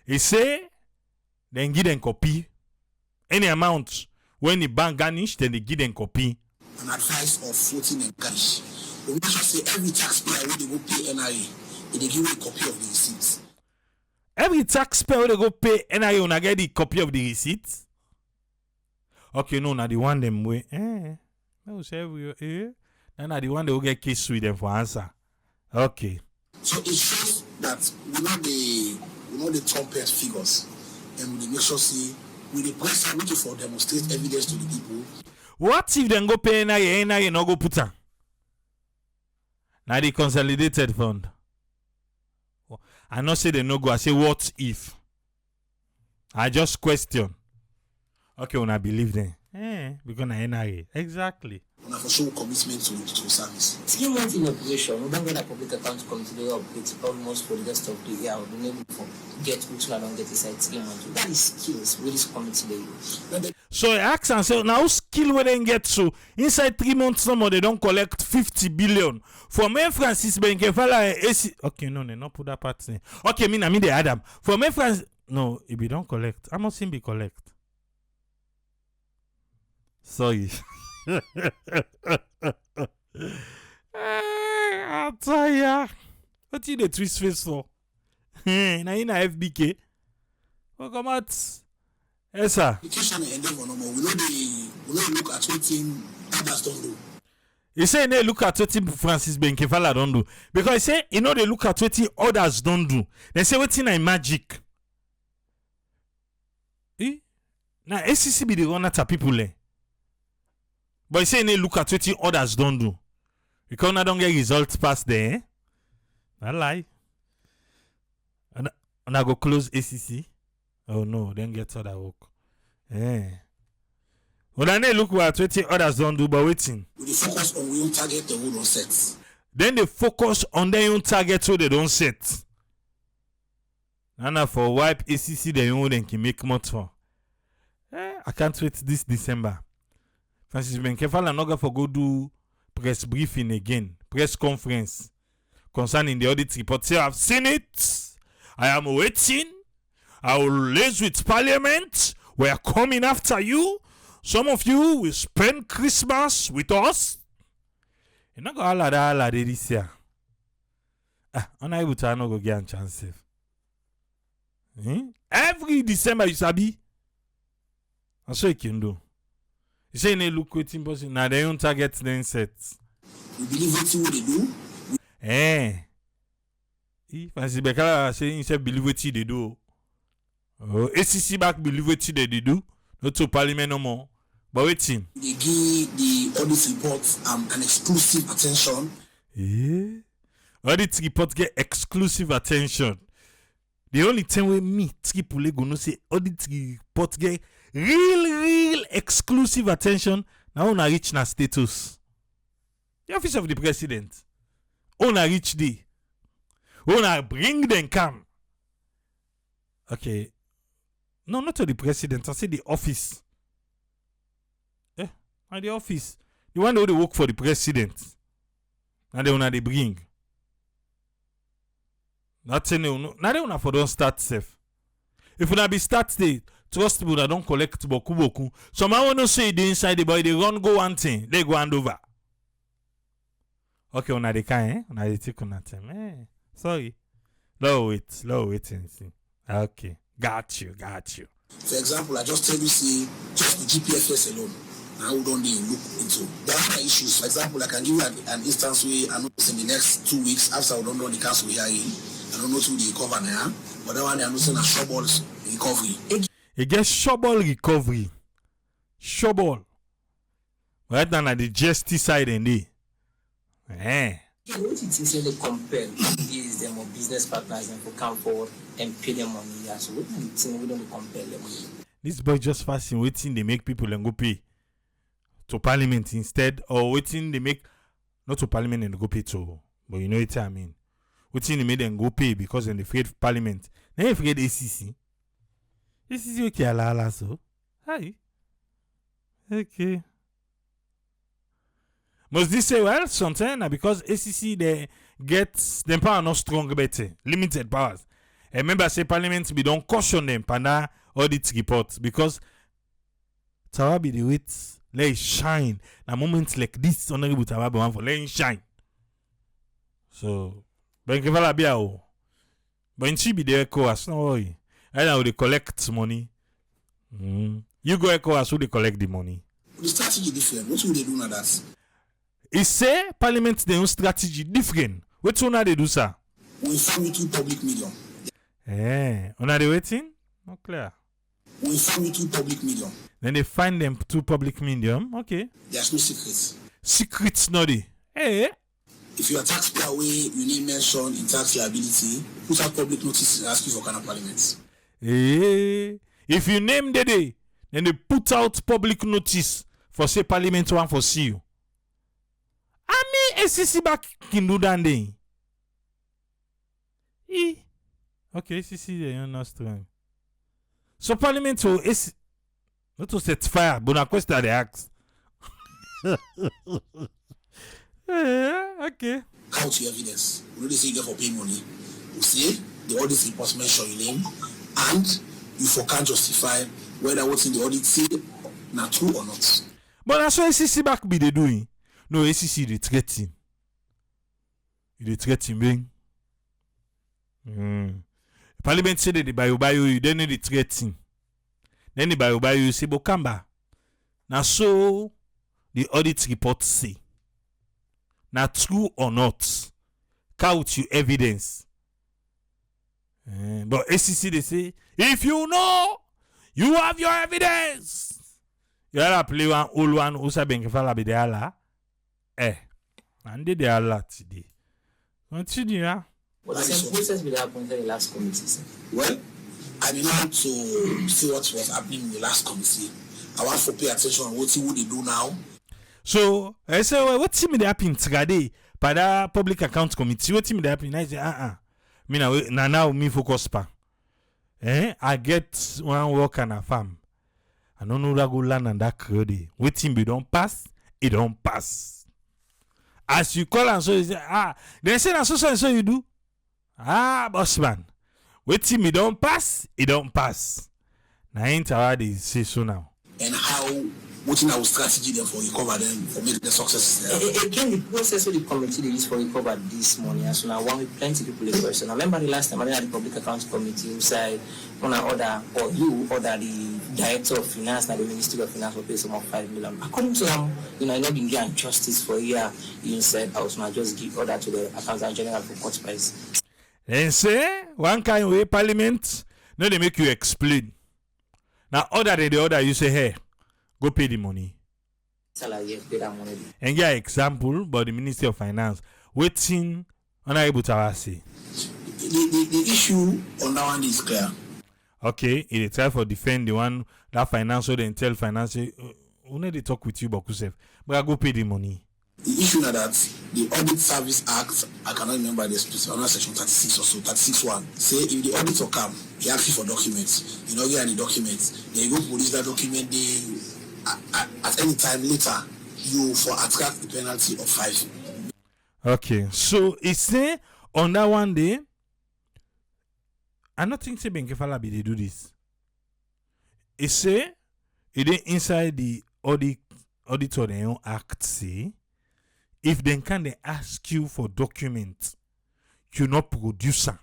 He say, then give them copy. Any amount when the bank garnish, then they give them copy. An advice of floating and garnish. We make sure say every taxpayer when they go pay NIA, they give you a copy of the receipts. Every taxpayer when they go pay NIA, when I get the copy of the receipts. Okay, no, now the one them way. I will say and now the one they will get case with them for answer. Okay. So it shows that we know the trumpet figures, and we make sure see we the press looking for demonstrate evidence to the people. What if they go pay NIA no go put on? Now the consolidated fund. I not say they no go. I say what if? I just question. Okay, when I believe them. Because na NIA. Exactly. When I for show commitment to service. 3 months in operation, we don't get a public account committee they operate almost for the rest of the year. We never get which one don't get inside 3 months. That is skills with this committee they use. So I ask and say, now skill where they get to inside 3 months, some they don't collect 50 billion. For me, Francis Benkefala AC. Okay, no, they not put that part in. Okay, I mean the Adam. For me, Francis, no, if we don't collect, I must be collect. Sorry. I tell ya. What you the twist face for? Now in a FBK. Oh, come out. Yes, sir. Education and endeavor no more. We know look at what thing others don't do. He say they look at what Francis Benkefala don't do. Because he say, you know, they look at what others don't do. They say what thing magic. Now ACC be the one that people there. But he say they look at what others don't do. Because I don't get results past there. I lie. And I go close ACC. Oh no, then get other work. Well, then they look at what others don't do, but waiting. We focus on we own target the whole set. Then they focus on their own target so they don't set. And for wipe ACC the own and can make much for. I can't wait this December. Francis Benkefal and Noga for go do press briefing again, press conference concerning the audit report. Say I've seen it. I am waiting. I will liaise with Parliament. We are coming after you. Some of you will spend Christmas with us. You're not going to all that this year. I'm able to not go get a chance. Every December you sabi. That's what you can do. You say you look waiting person. Now they don't target then set. We believe what they do. Fancy Bekala saying you say believe what they do. Oh, ACC back believe what they do. Not to Parliament no more. But waiting. They give the audit report an exclusive attention. Audit report get exclusive attention. The only thing we me Tripoli go no say audit report get real exclusive attention. Now on a reach na status. The office of the president. On a reach day. On a bring them come. Okay. No, not to the president. I say the office. The office. The one who they work for the president. And they bring. That's now they wanna for don't start safe. If you be start state, trust people that don't collect boku. Some I wanna say the inside the boy they run go one thing, they go hand over. Okay, on the kind, on the take on time. Sorry. Low wait and see. Okay. Got you. For example, I just tell you see just the GPFS alone. Now we don't need to look into. There are issues. For example, I can give you an instance where I know in the next 2 weeks after we don't know the council hearing. I don't know to the recover now, but that one they are not saying a showball recovery. It gets showball recovery. Showball. Right now at the GST side and there. What it is when they compel these them or business partners and to come forward and pay them money. Yeah, so what is it we don't compel them? This boy just fasting waiting they make people and go pay to Parliament instead, or waiting they make not to Parliament and go pay to, but you know what I mean. Waiting they made them go pay because then they afraid Parliament. Then you forget ACC. ACC okay ala so. Hi. Okay. Must this say well sometimes because ACC they get them power not strong better, limited powers. And remember say Parliament be don't caution them panda audit reports because Tawa be the wait let it shine. Na moments like this honorable Tawa be one for let it shine. So but she be the ECOWAS, no worry. I know they collect money. You go ECOWAS who they collect the money. The strategy different. What will they do now that? He say Parliament their own strategy different. What one they do, sir? We inform you through public medium. On are they waiting? Not clear. We inform you through public medium. Then they find them through public medium. Okay. There's no secrets. Secrets not there. If you are taxpayer way, you need mention in tax liability, put out public notice and ask you for kind of Parliament. If you name the day, then they put out public notice for say Parliament one for see you. I mean ACC back can do that day. Okay, ACC they are not strong. So Parliament will not to set fire, but na question they ask. Okay. Count your evidence. We really say you get for paying money. We say the audit report mention your name and you for can't justify whether what's in the audit say not true or not. But that's what ACC back be they doing. No, ACC they threatening. They threatening. Parliament say that the bio you then they threatening. Then the bio you say Bokamba. Now so the audit report say. Now true or not, count your evidence. But ACC they say, if you know, you have your evidence. You have to play one old one who say Benkefala be there la. And they are la today. Continue, yeah. What the same process will happen in the last committee, sir? Well, I mean not to see what was happening in the last committee. I want to pay attention on what they do now. So I say, well, what team they happen today? By the public account committee, what team they happen? I say, me now me focus pa. I get one work on a farm. I don't know that go land and that credit. Waiting be don't pass, it don't pass. As you call and so you say, they say and so you do. Boss man. Waiting me don't pass, it don't pass. Now ain't already say so now. And how what's our strategy then for recover them for make the success there? Again, the process of the committee they use for recover this money. And so now one with plenty people in person. I remember the last time I had the public accounts committee who said when I order or you order the director of finance and the ministry of finance will pay some of 5 million. According to them, I know been given justice for a year. You said I was not just give order to the accountant general for court price. And say one kind way parliament, no they make you explain. Now other than the order you say, hey, go pay the money. Salary, pay that money. And get example, but the Ministry of Finance waiting honorable to say. The issue on that one is clear. Okay, it try for defend the one that financial then tell financial who need to talk with you but yourself. But I go pay the money. The issue now that the Audit Service Act, I cannot remember the specific section 36 or so, 36(1). Say if the auditor come, he asks you for documents. You know, get any documents. Then you go police that document. At any time later, you for attract the penalty of 5. Okay, so it say on that one day, I don't think say Benkefala be they do this. It say it inside the auditor they own act say. If they can they ask you for documents, you not produce them.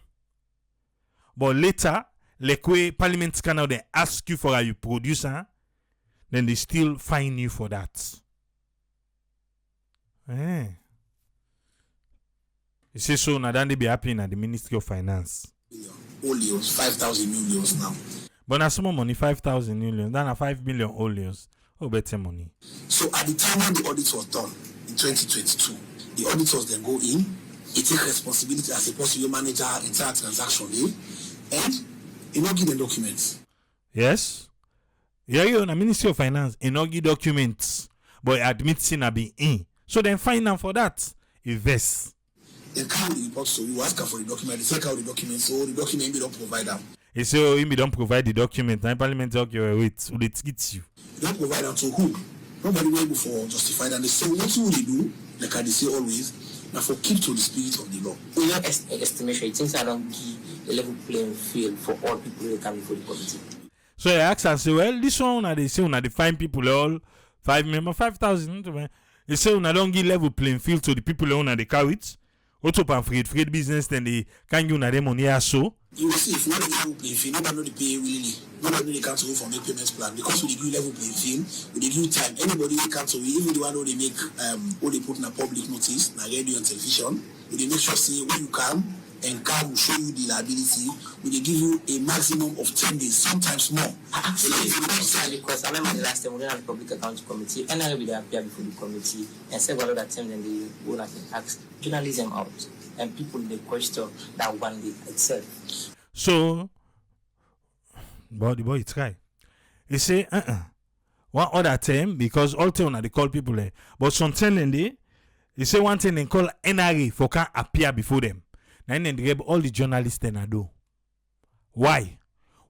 But later, like way parliament can now they ask you for a you producer, then they still fine you for that. You say so now then they be happy at the Ministry of Finance. Olios, 5,000 millions now. But now some money 5,000 million, then 5 million olios. Oh, better money. So at the time when the audit was done in 2022, the auditors then go in, they take responsibility as a possible manager entire transaction, and you not give them documents. Yes. Yeah, you're in the Ministry of Finance, you not give documents, but admit sin a be in. So then fine them for that. Invest. Then come the report so you ask her for the document, they take out the documents, so the document we don't provide them. He say, oh, we don't provide the document. And Parliament talk you wait, who they treat you. You don't provide them to who? Nobody will able for justify that. They say, what will they do? Like I say always, now for keep to the spirit of the law. We have estimation. It seems I don't give a level playing field for all people who come before the committee. So I ask and say, well, this one, they say, they find people all 5 million, 5,000. They say, I don't give level playing field to the people who they carry it. Auto pan freight business, then they can give them money or so. You will see if not the level playing field, nobody know the pay willingly. Nobody know they can't go for make payments plan because we give level playing field, we give time. Anybody they can't even the one who they make who they put in a public notice, na radio and television, they make sure say when you come and come will show you the liability, we they give you a maximum of 10 days, sometimes more. Because I remember the last time we had the public accounts committee, and I will be appear before the committee, and several other times then they go like and ask journalism out, and people they question that one day itself. So, but the boy try. He say, one other time because all time they call people there, but sometimes they say one thing they call NRA for can appear before them. Then they grab all the journalists then I do. Why?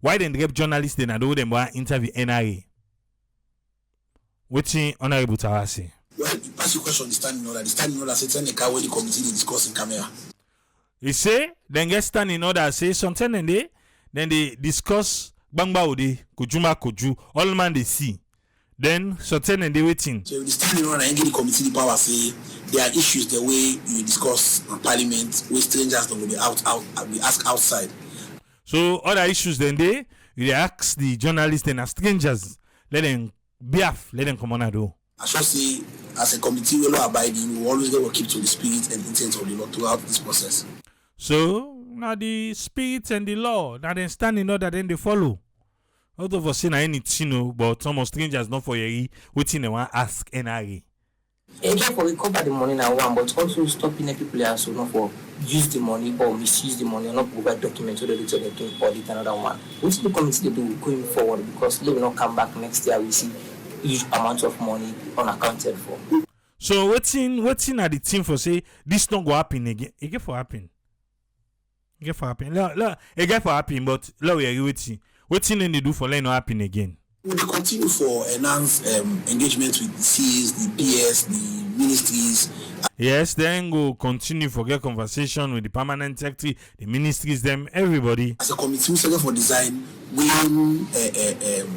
Why then grab journalists then I do them want interview NRA? What's Honorable Tawa say? Well, you pass your question on the standing order. The standing order says any car where the committee they discuss in camera. He say then get standing order say something and then they discuss bangba ode kojuma koju all man they see. Then something and they waiting. So the standing order and give the committee the power say there are issues the way you discuss in parliament where strangers don't will be be asked outside. So other issues then they ask the journalists and as strangers, let them behalf, let them come on and do. I should say as a committee we law abiding, we always will keep to the spirit and intent of the law throughout this process. So now the spirit and the law, now then standing order then they follow. Out of us saying anything, but some strangers not for your waiting they want ask NRA. Again, for recover the money now one, but also stopping the people also not for use the money or misuse the money or not provide documents so that they can audit another one. What the committee they do going forward because they will not come back next year. We see huge amounts of money unaccounted for. So waiting at the team for say this not go happen again for happen. Get for happen. It get for happen, but we are waiting. Waiting and they do for let no happen again. We will continue for enhanced engagement with the CAs, the PS, the ministries. Yes, then go continue for get conversation with the permanent secretary, the ministries, them, everybody. As a committee, we set for design, we own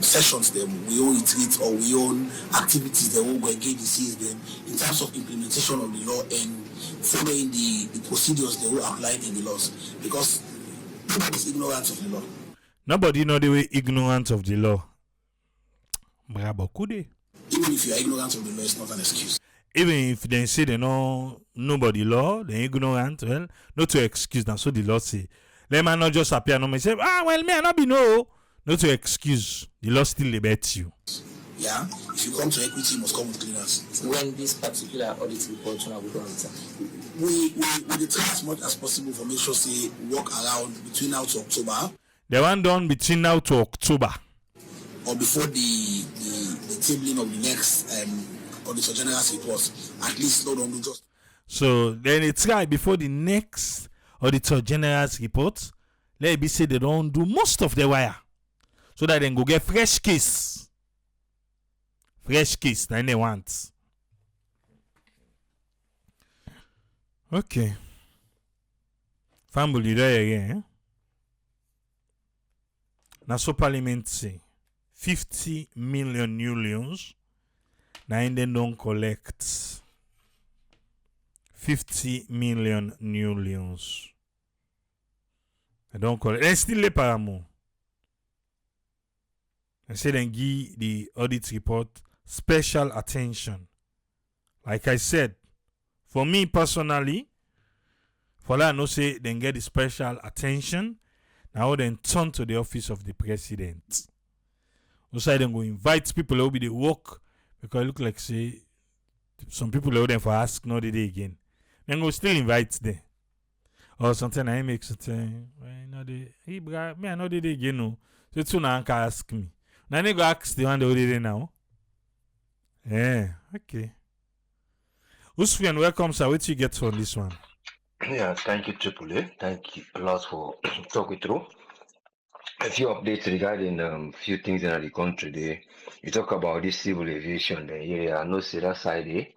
sessions, them, we own retreats, or we own activities that will go engage the CAs them in terms of implementation of the law and following the procedures they will apply in the laws. Because nobody is ignorant of the law. Nobody know the way ignorant of the law. Even if you are ignorant of the law, it's not an excuse. Even if they say they know nobody law, they're ignorant, well, not to excuse them. So the law say, let man not just appear and say, well, me I not be no. Not to excuse. The law still liberates you. Yeah, if you come to equity, you must come with cleaners. When this particular audit report will go on, we try as much as possible for make sure say work around between now to October. The one done between now to October. Or before the tabling of the next Auditor General's report, at least not only just. So then it's right before the next Auditor General's report. Let it be said they don't do most of the wire, so that they can go get fresh case. Fresh case, then they want. Okay. Family there again. Now so Parliament say 50 million new loans. Now they don't collect 50 million new loans. They don't collect. They still les paramo. They say they give the audit report special attention. Like I said, for me personally, for that I know say they get the special attention. Now then turn to the office of the president. Also, then go invite people who be the work because it look like say some people who then for ask no day again. Then go still invite them. Or something I make something. Well, no day. Hey, bro, me I know the day again no. So it's now can ask me. Now they go ask the one the day now. Yeah, okay. Usman, welcome, sir. What you get from this one? Yeah, thank you, Triple A. Thank you a lot for talking through. A few updates regarding few things in the country there. You talk about this civil aviation there. Yeah, no say that side there.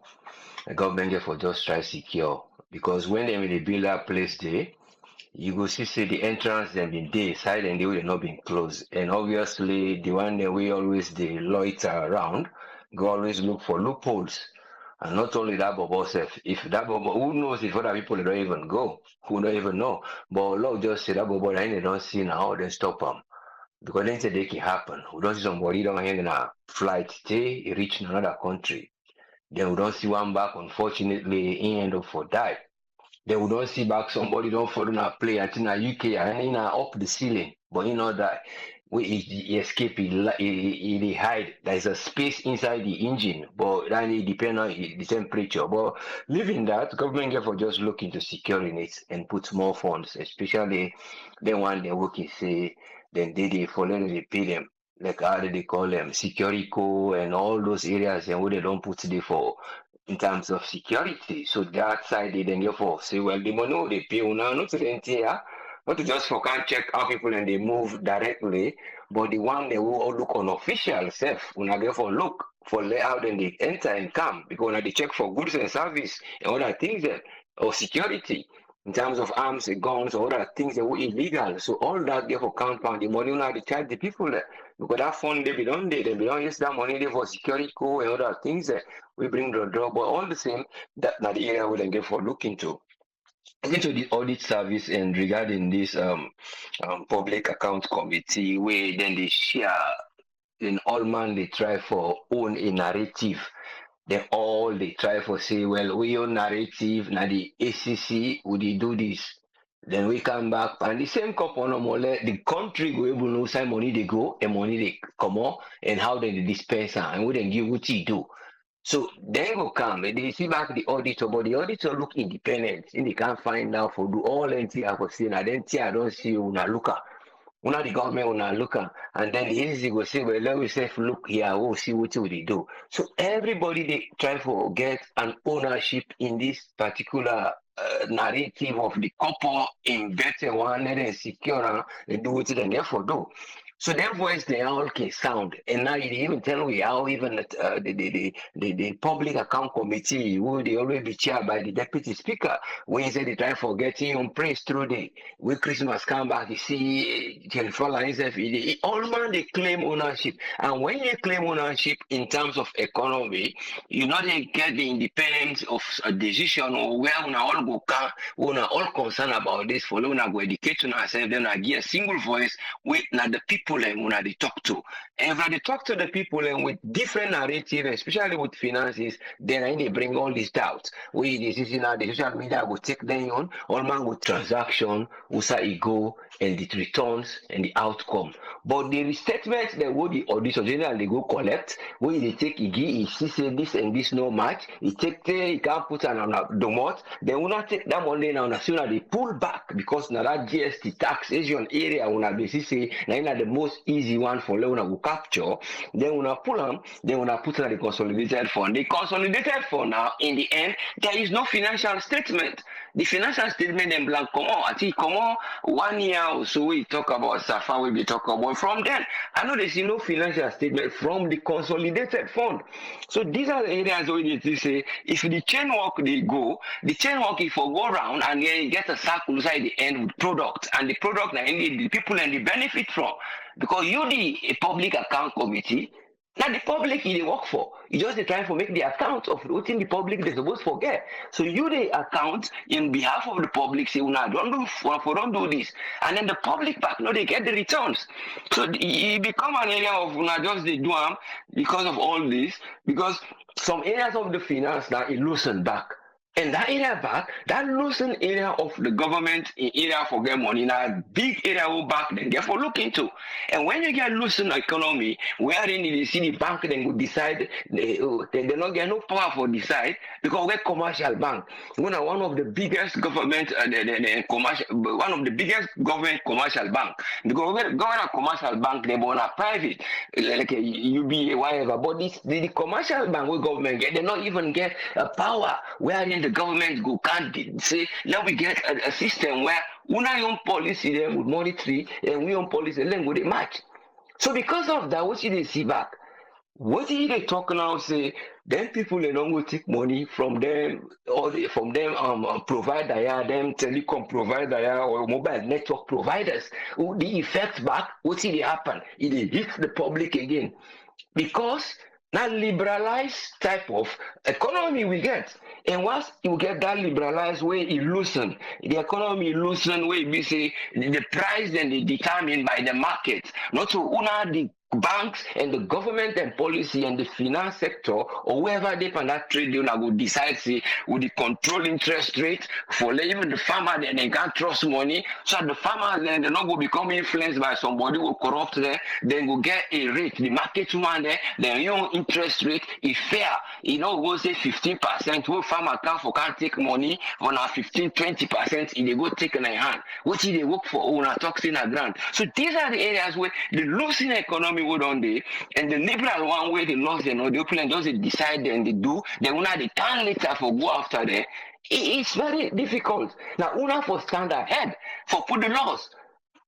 The government there for just try secure. Because when they build that place there, you go see say the entrance them been there, side and they will not been closed. And obviously the one that we always they loiter around, go always look for loopholes. And not only that, but also if that bubble, who knows if other people don't even go, who don't even know. But Lord just say that bubble, they don't see now, then stop them. Because then say they can happen. We don't see somebody don't hang in a flight, stay, reach another country. Then we don't see one back, unfortunately, he end up for die. Then we don't see back somebody don't fall in a plane until in UK and in up the ceiling. But you know that he escape, he hide. There's a space inside the engine, but then it depends on the temperature. But leaving that, government therefore just look into securing it and put more funds, especially the one they working say, then they for them they pay them. Like how do they call them? Security co and all those areas and where they don't put it for in terms of security. So that side they then therefore say, well, the money they pay now, not to the entire, not to just for can check how people and they move directly, but the one they will look on official self, when I get for look for layout and they enter and come because when they check for goods and service and other things that or security in terms of arms and guns or other things that were illegal. So all that therefore compound the money now they charge the people there. Because that fund they belong there, they belong use that money there for security co and other things that we bring the draw, but all the same, that now the area we then get for look into. Into the audit service and regarding this public account committee where then they share in all man they try for own a narrative. Then all they try for say, well, we own narrative, now the ACC would they do this. Then we come back and the same couple no more the country go able to know some money they go and money they come out and how they dispense and we then give what you do. So they will come and they see back the auditor, but the auditor look independent and they can't find out for do all anything I was saying. I don't see una looker. Una the government una looker. And then the agency will say, well, let me say look here, we'll see what they do. So everybody they try to get an ownership in this particular narrative of the couple invested one and secure and do what they therefore do. So their voice they all can sound, and now you even tell me how even the public account committee who they always be chaired by the deputy speaker when he said they try forgetting on praise through the when Christmas come back you see telephone himself all man they claim ownership, and when you claim ownership in terms of economy, you know they get the independence of a decision or where una all go can una all concerned about this for una go educate ourselves then I give a single voice with now the people and when they talk to. And when they talk to the people and with different narrative, especially with finances, then they bring all these doubts. We this is now the social media will take them on, all man with transaction, usa ego, and the returns and the outcome. But the statements that what the auditor general they go collect, where they take he say this and this no match, he take he can't put on a domot, then we not take that money now as soon as they pull back because now that GST taxation area when I basically say now the most easy one for Leone will capture, then when I pull them, then when I put on the consolidated fund. The consolidated fund now in the end there is no financial statement. The financial statement in blank come on. I think come on 1 year or so we talk about Safa, we be talk about from then. I know there's no financial statement from the consolidated fund. So these are the areas where they say if the chain work they go, the chain work if you go around and then you get a circle inside the end with product, and the product now the people and the benefit from because you the public account committee. Now the public they work for. You just trying to make the account of what in the public they're supposed to forget. So you the account in behalf of the public say, "Una don't do this," and then the public back no they get the returns. So it become an area of una just they do them because of all this because some areas of the finance now it loosen back. And that area back, that loosen area of the government in area for get money, now big area will back then get for look into. And when you get loosen economy, wherein they see the bank then go decide they not get no power for decide because we're commercial bank. One of the biggest government the commercial one of the biggest government commercial bank. Because we're government commercial bank they want a private like a UBA whatever. But this the commercial bank with government get they not even get a power wherein the government go can't say let we get a system where una own policy them with monetary and we own policy then go they match. So because of that, what they see back? What they talk now say then people they don't go take money from them or from them provider them telecom provider or mobile network providers. The effect back, what they happen? It hit the public again. Because now liberalized type of economy we get. And once you get that liberalized way, it loosen. The economy loosen way, we say the price then they determined by the market. Not to una the banks and the government and policy and the finance sector or whoever they can that trade they will decide say with the control interest rate for even the farmer then they can't trust money. So the farmer then they not go become influenced by somebody who corrupt them, then go get a rate. The market one there, then your interest rate is fair. You know, go say 15%, who farmer can't take money for now 15-20%, they go take in their hand. What they work for on a toxin a grant. So these are the areas where the losing economy would on day and the liberal one way they lost the open just they decide and they do, then una they turn later for go after there. It's very difficult. Now una for stand ahead for put the laws.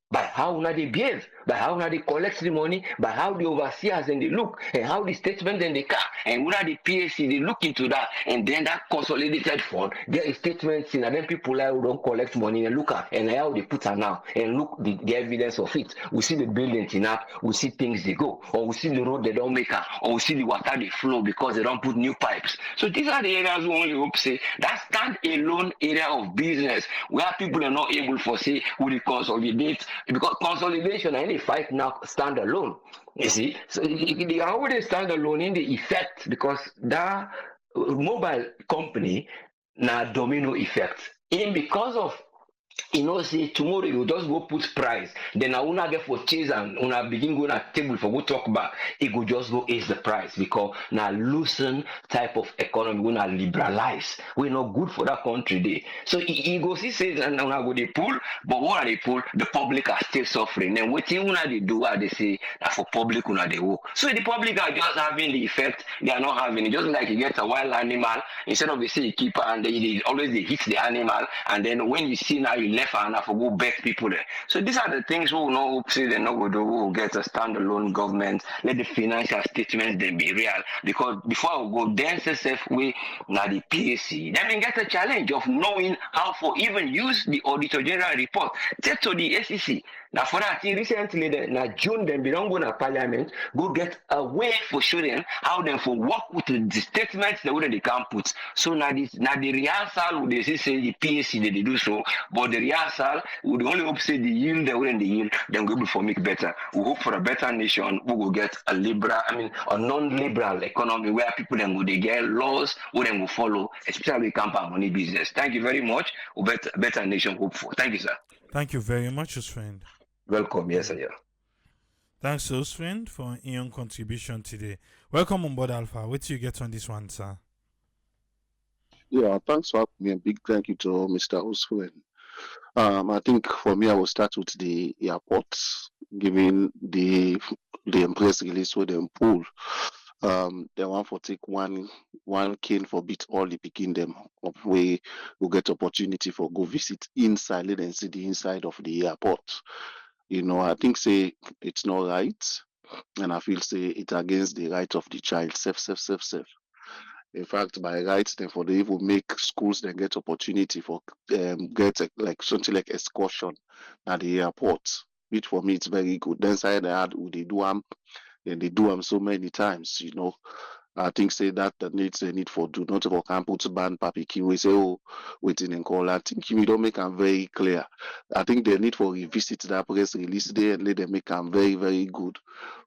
By how una they behave, by how una they collect the money, by how the overseers and they look, and how the statement and they car, and una the PSC they look into that, and then that consolidated fund, there is statements in, and then people like who don't collect money and look at, and how they put her now, and look the evidence of it. We see the buildings in up, we see things they go, or we see the road they don't make her, or we see the water they flow because they don't put new pipes. So these are the areas we only hope say that stand-alone area of business where people are not able to say will they consolidate. Because consolidation and any fight now stand alone. You see, so they already stand alone in the effect because that mobile company now domino effect. In because of you know, say tomorrow you just go put price, then I una get for chase and una begin go at table for go talk back, it go just go ace the price because now loosen type of economy we not liberalize. We're not good for that country day. So he go see say and una go they pull, but what are they pull? The public are still suffering. And what una they do what they say that for public una they work. So the public are just having the effect they are not having it. Just like you get a wild animal, instead of you see you keep and they always they hit the animal, and then when you see now you left and I for go back people there. So these are the things we will not say they not go do. We will get a standalone government. Let the financial statements then be real. Because before we go then SSF way now the PAC, then we get a challenge of knowing how for even use the Auditor General report. Take to the ACC. Now for that recently now June then be don't go to parliament, go get a way for showing how them for work with the statements the way they can put. So now the rehearsal would they say the PAC they do so, but the rehearsal would only hope say the yield the way the yield, then go before make better. We hope for a better nation, we will get a liberal, a non-liberal economy where people then go they get laws who then will follow, especially campaign money business. Thank you very much. We better nation hope for. Thank you, sir. Thank you very much, friend. Welcome, yes, sir. Thanks, friend, for your contribution today. Welcome on board, Alpha. What do you get on this one, sir? Yeah, thanks for having me. A big thank you to Mr. Oswen. I think for me, I will start with the airport, given the press release where they pull. They want for take one cane for beat all the picking them up where we get opportunity for go visit inside, let them see the inside of the airport. You know, I think say it's not right, and I feel say it's against the right of the child. Safe. In fact, by rights, then for the even make schools then get opportunity for get like something like excursion at the airport, which for me it's very good. Then side they had they do them, and they do them so many times, you know. I think say that needs a need for do not for can put ban papiki. We say oh waiting and call. I think we don't make them very clear. I think they need for revisit that press release there and let them make them very, very good.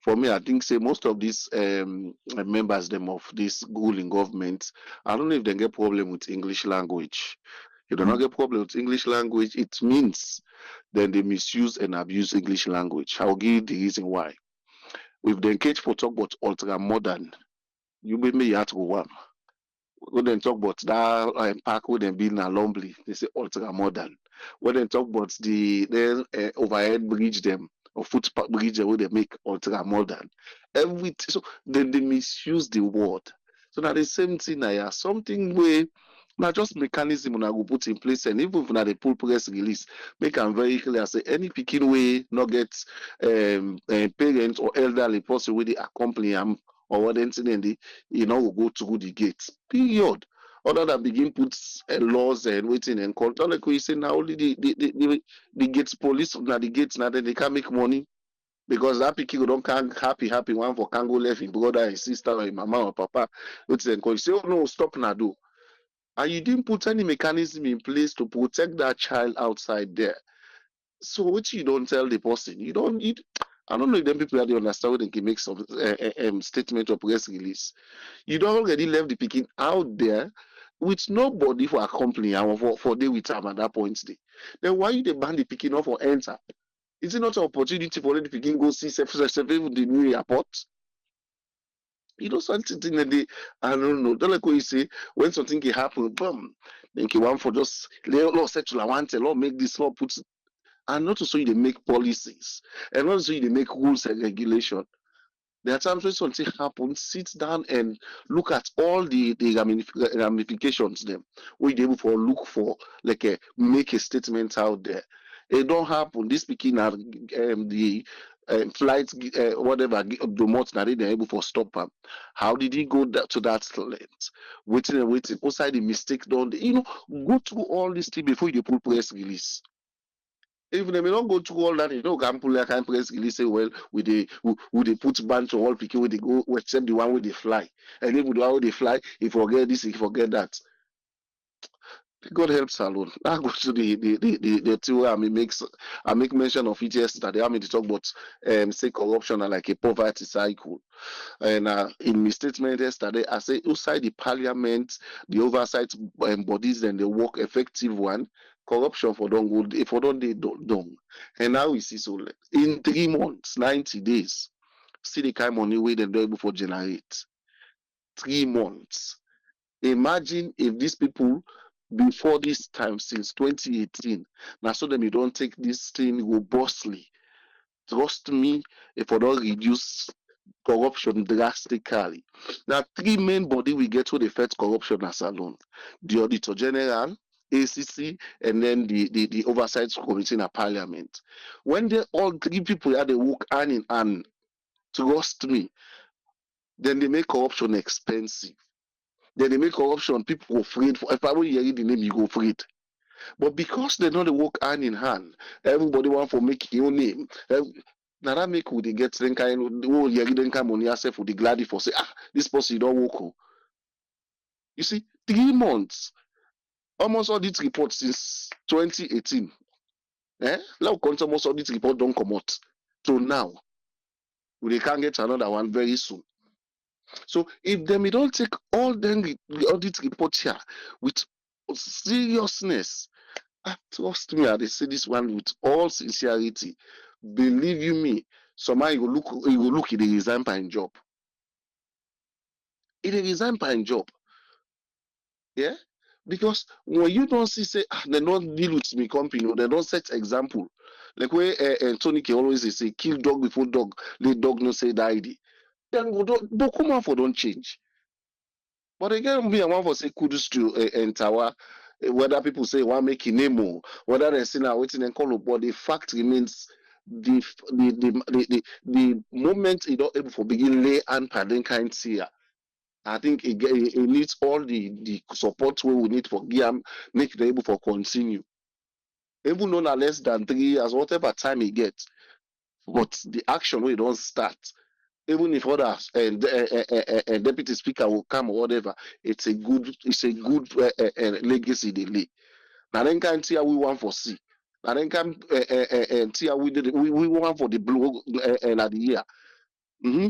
For me, I think say most of these members them of this ruling government, I don't know if they get problem with English language. If they don't get problem with English language, it means then they misuse and abuse English language. I'll give you the reason why. If they engage for talk about ultra modern, you may me at one. When they talk about that park with them being a Lombly, they say ultra modern. When they talk about the overhead bridge them or footpath bridge where they make ultra modern. Everything so they misuse the word. So now the same thing now something where now just mechanism when I go put in place and even when they pull press release, make them very clear say any picking way not get parents or elderly person with the accompany them or what incident will go through the gates. Period. Other than begin put laws and waiting and control. Like we say now only the gates police now the gates now then they can't make money because that pikin don't can happy one for can go left him brother and sister or him mama or papa. Which then call you say, oh no, stop now do. And you didn't put any mechanism in place to protect that child outside there. So which you don't tell the person. You don't need I don't know if them people that they understand when they can make some statement or press release. You don't already left the picking out there with nobody for accompany and for day with them at that point day. Then why you they ban the picking off or enter? Is it not an opportunity for the picking go see even the new airport? You know something in the day, I don't know. Don't like what you say when something can happen, boom. Then you want for just law settle I want law make this law put and not to so you they make policies and not so you they make rules and regulation. There are times when something happens, sit down and look at all the ramifications them. We able for look for like make a statement out there. It don't happen. This speaking at the flight whatever the month that they're able for stop them. How did he go to that length? Waiting. Outside the mistake done. Go through all this thing before you pull press release. If they may not go through all that, can pull that kind of press release say, well, would they put ban to all people where they go, except the one where they fly. And if the one where they fly, he forget this, he forget that. God helps alone. I go to the two I make mention of it yesterday. I mean to talk about say corruption and like a poverty cycle. And in my statement yesterday, I say outside the parliament, the oversight bodies and the work effective one, corruption for don't go if for don't they don't. And now we see so in 3 months, 90 days, see the kind of money we them able for generate. 3 months. Imagine if these people before this time since 2018, now so them you don't take this thing robustly. Trust me, if I don't reduce corruption drastically. Now, three main body we get to the fight corruption as alone. The Auditor General, ACC, and then the Oversight Committee in a Parliament. When they all three people had to work hand in hand, trust me, then they make corruption expensive. Then they make corruption people afraid. If I will hear the name, you go afraid. But because they know they work hand in hand, everybody want to make your name. Now that make they get then kind of then kind money yourself for the glad for say this person don't work. You see, 3 months, almost audit report since 2018. Now almost audit report don't come out. So now we can't get another one very soon. So if them don't take all them the audit report here with seriousness, trust me, they say this one with all sincerity. Believe you me, somebody will look at the resign by job. It a resign by job. Yeah? Because when you don't see say they don't deal with me company, or they don't set example. Like where Tony can always say kill dog before dog, let dog no say die. Then we don't come out for don't change. But again, me I want to say kudos to Entawa. Whether people say one making name whether they say now waiting and call up, but the fact remains the moment it don't able for begin lay and pardon kind here. I think it needs all the support we need for Giam make it able for continue. Even though less than 3 years, whatever time he gets, but the action we don't start. Even if others and deputy speaker will come or whatever, it's a good legacy they lay. Now then can see how we want for see. Now then can see how we did we want for the blue at the year. Mm-hmm.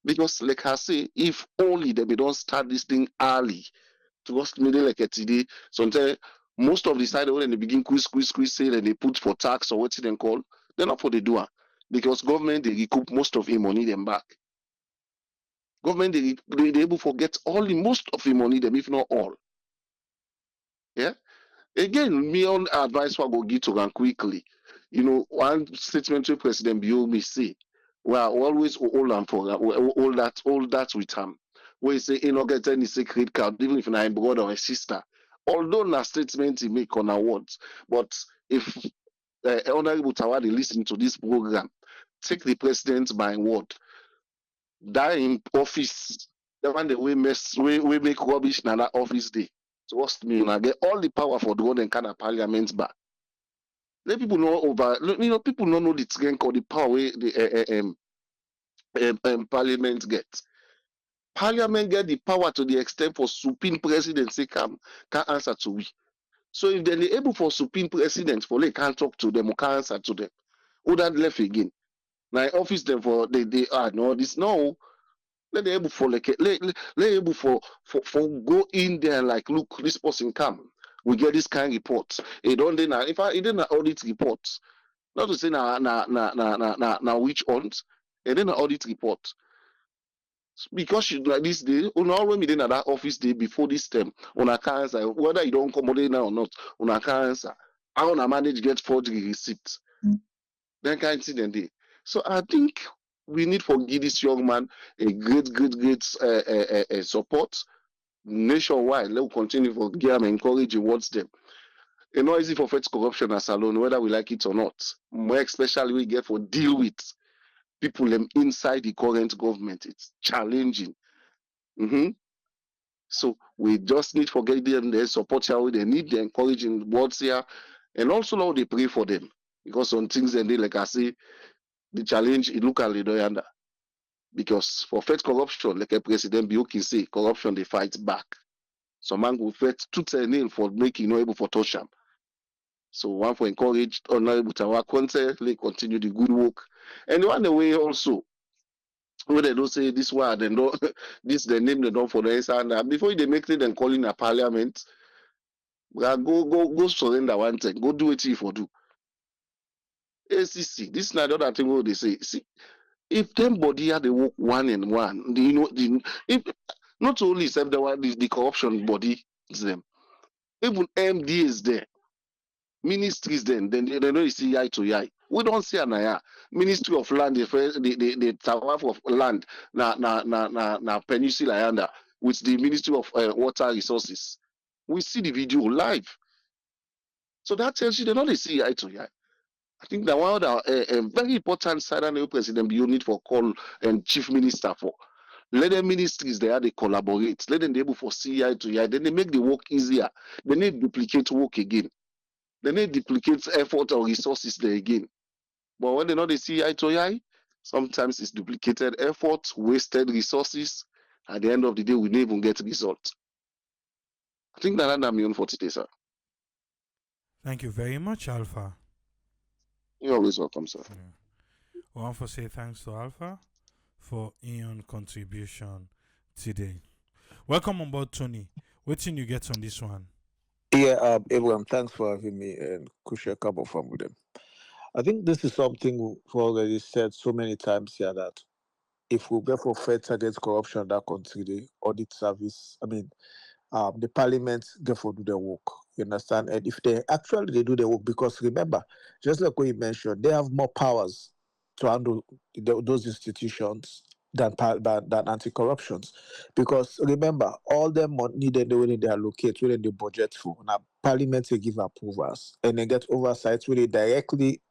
Because like I say, if only they don't start this thing early, trust me, like today, sometimes most of the side when they begin squeeze say and they put for tax or what's it then call, they're not for the doer. Because government they recoup most of the money them back. Government they able to get all the most of the money them, if not all. Yeah. Again, me on advice for go give to them quickly. You know, one statement to President Bio me say, we are always hold on for all that with him. Where he say he not get any secret card, even if I'm brother or a sister. Although na statement he make on awards, but if Honorable Tawadi listen to this program, take the president by word. That in office, the one that we make rubbish na that office day. Trust me, I get all the power for the one and kind of parliament back. Let people know people don't know the strength or the power the parliament get. Parliament get the power to the extent for supreme president say can answer to we. So if they're able for supreme president for they can't talk to them or can't answer to them, who that left again? Now office them for they no this no. Let them able for like let able for go in there and like look this person come. We get this kind of reports. It don't they now if I didn't audit reports. Not to say na which ones, and then an audit report. Because she like this day, when we did that office day before this term, on a can't answer whether you don't come now or not, on a can't answer. How on manage get forgery receipts. Then can't see them day. So I think we need for give this young man a great support nationwide. Let us continue for give and encourage towards them. It's not easy for fight corruption as alone, whether we like it or not. More especially we get for deal with people inside the current government. It's challenging. Mm-hmm. So we just need for get them the support how they need the encouraging words here, and also how they pray for them. Because some things and they like I say, the challenge it look at the under. Because for fight corruption, like a President Bioki say, corruption they fight back. Some man will fight tooth and nail for making no able for touch them. So one for encourage Honorable Tawa Conte, they continue the good work. And one the way also, when they don't say this word, they don't this the name they don't for the answer. And before they make it and calling a parliament, Go surrender one thing. Go do it if you do. ACC. This is another thing what they say. See, if them body had they work one and one, if not only self the corruption body is them, even MD is there, ministries then they don't see eye to eye. We don't see an eye. Ministry of Land, the tower of land, na peninsula under with the Ministry of Water Resources. We see the video live. So that tells you they don't see eye to eye. I think that one of the very important side and the president be need for call and chief minister for. Let the ministries there they collaborate. Let them be able for see eye to eye. Then they make the work easier. They need duplicate work again. They need duplicate effort or resources there again. But when they know they see eye to eye, sometimes it's duplicated effort, wasted resources. At the end of the day, we don't even get results. I think that I'm on for today, sir. Thank you very much, Alpha. You're always welcome, sir. Yeah. I want to say thanks to Alpha for Ian contribution today. Welcome on board, Tony. What thing you get on this one? Yeah, Abraham, thanks for having me and Kusha Kabo from with them. I think this is something we've already said so many times here that if we go for fight against corruption in that country, the audit service, the parliament get for do their work. You understand? And if they do their work, because remember, just like what you mentioned, they have more powers to handle those institutions than anti-corruptions. Because remember, all the money when they allocate, when they budget for, now parliament they give approvals and they get oversight when they directly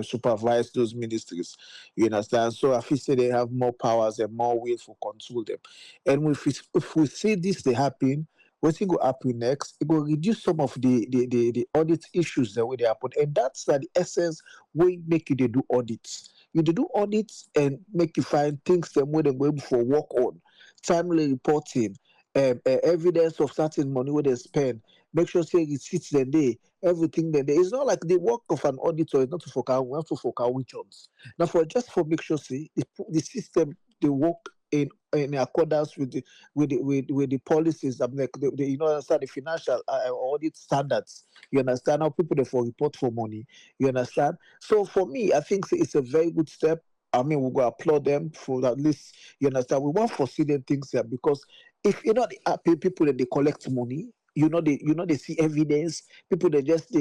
supervise those ministries. You understand? So I feel say they have more powers and more will for control them. And if we see this they happen, what's going to happen next? It will reduce some of the audit issues that way they happen. And that's the essence we make you they do audits. You do audits and make you find things that way they go for work on, timely reporting, evidence of certain money where they spend. Make sure say receipts the day, everything the day. It's not like the work of an auditor is not to focus. We have to focus which ones. Now for just for make sure say the system they work in accordance with the policies. I'm like you know understand the financial audit standards. You understand how people they for report for money. You understand. So for me, I think it's a very good step. I mean, we go applaud them for at least you understand. We want foresee them things here because if you know the people that they collect money, they see evidence. People they just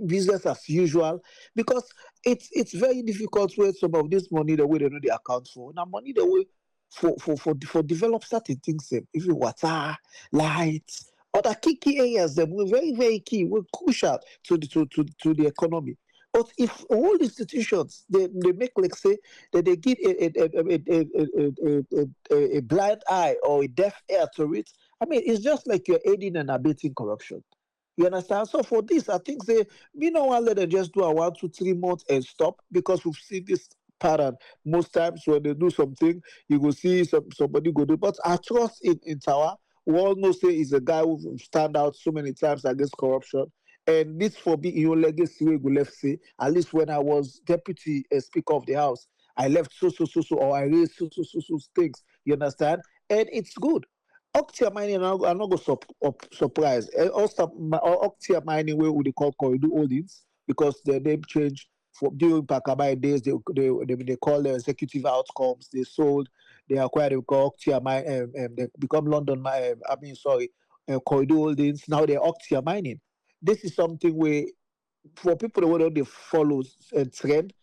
business as usual because it's very difficult with some of this money the way they know they account for. Now money the way for develop certain things, even water, lights, other key areas that were very, very key, were crucial to the economy. But if all institutions they make like say that they give a blind eye or a deaf ear to it, I mean it's just like you're aiding and abetting corruption. You understand? So for this, I think they we don't want to let them just do a 1, 2, 3 months and stop because we've seen this pattern most times when they do something, you will see somebody go do. But I trust in Tower. We all know say is a guy who stand out so many times against corruption. And this for be your legacy we go left say, at least when I was deputy speaker of the house, I left or I raised so things. You understand? And it's good. Octia mining, I'm not go surprise. Also, Octia mining where would they call corridor holdings because the name change from during Pakabai days. They call their executive outcomes. They sold, they acquired. They call Octia mine. They become London mine. Corridor holdings. Now they're Octia mining. This is something where for people that want to follow a trend.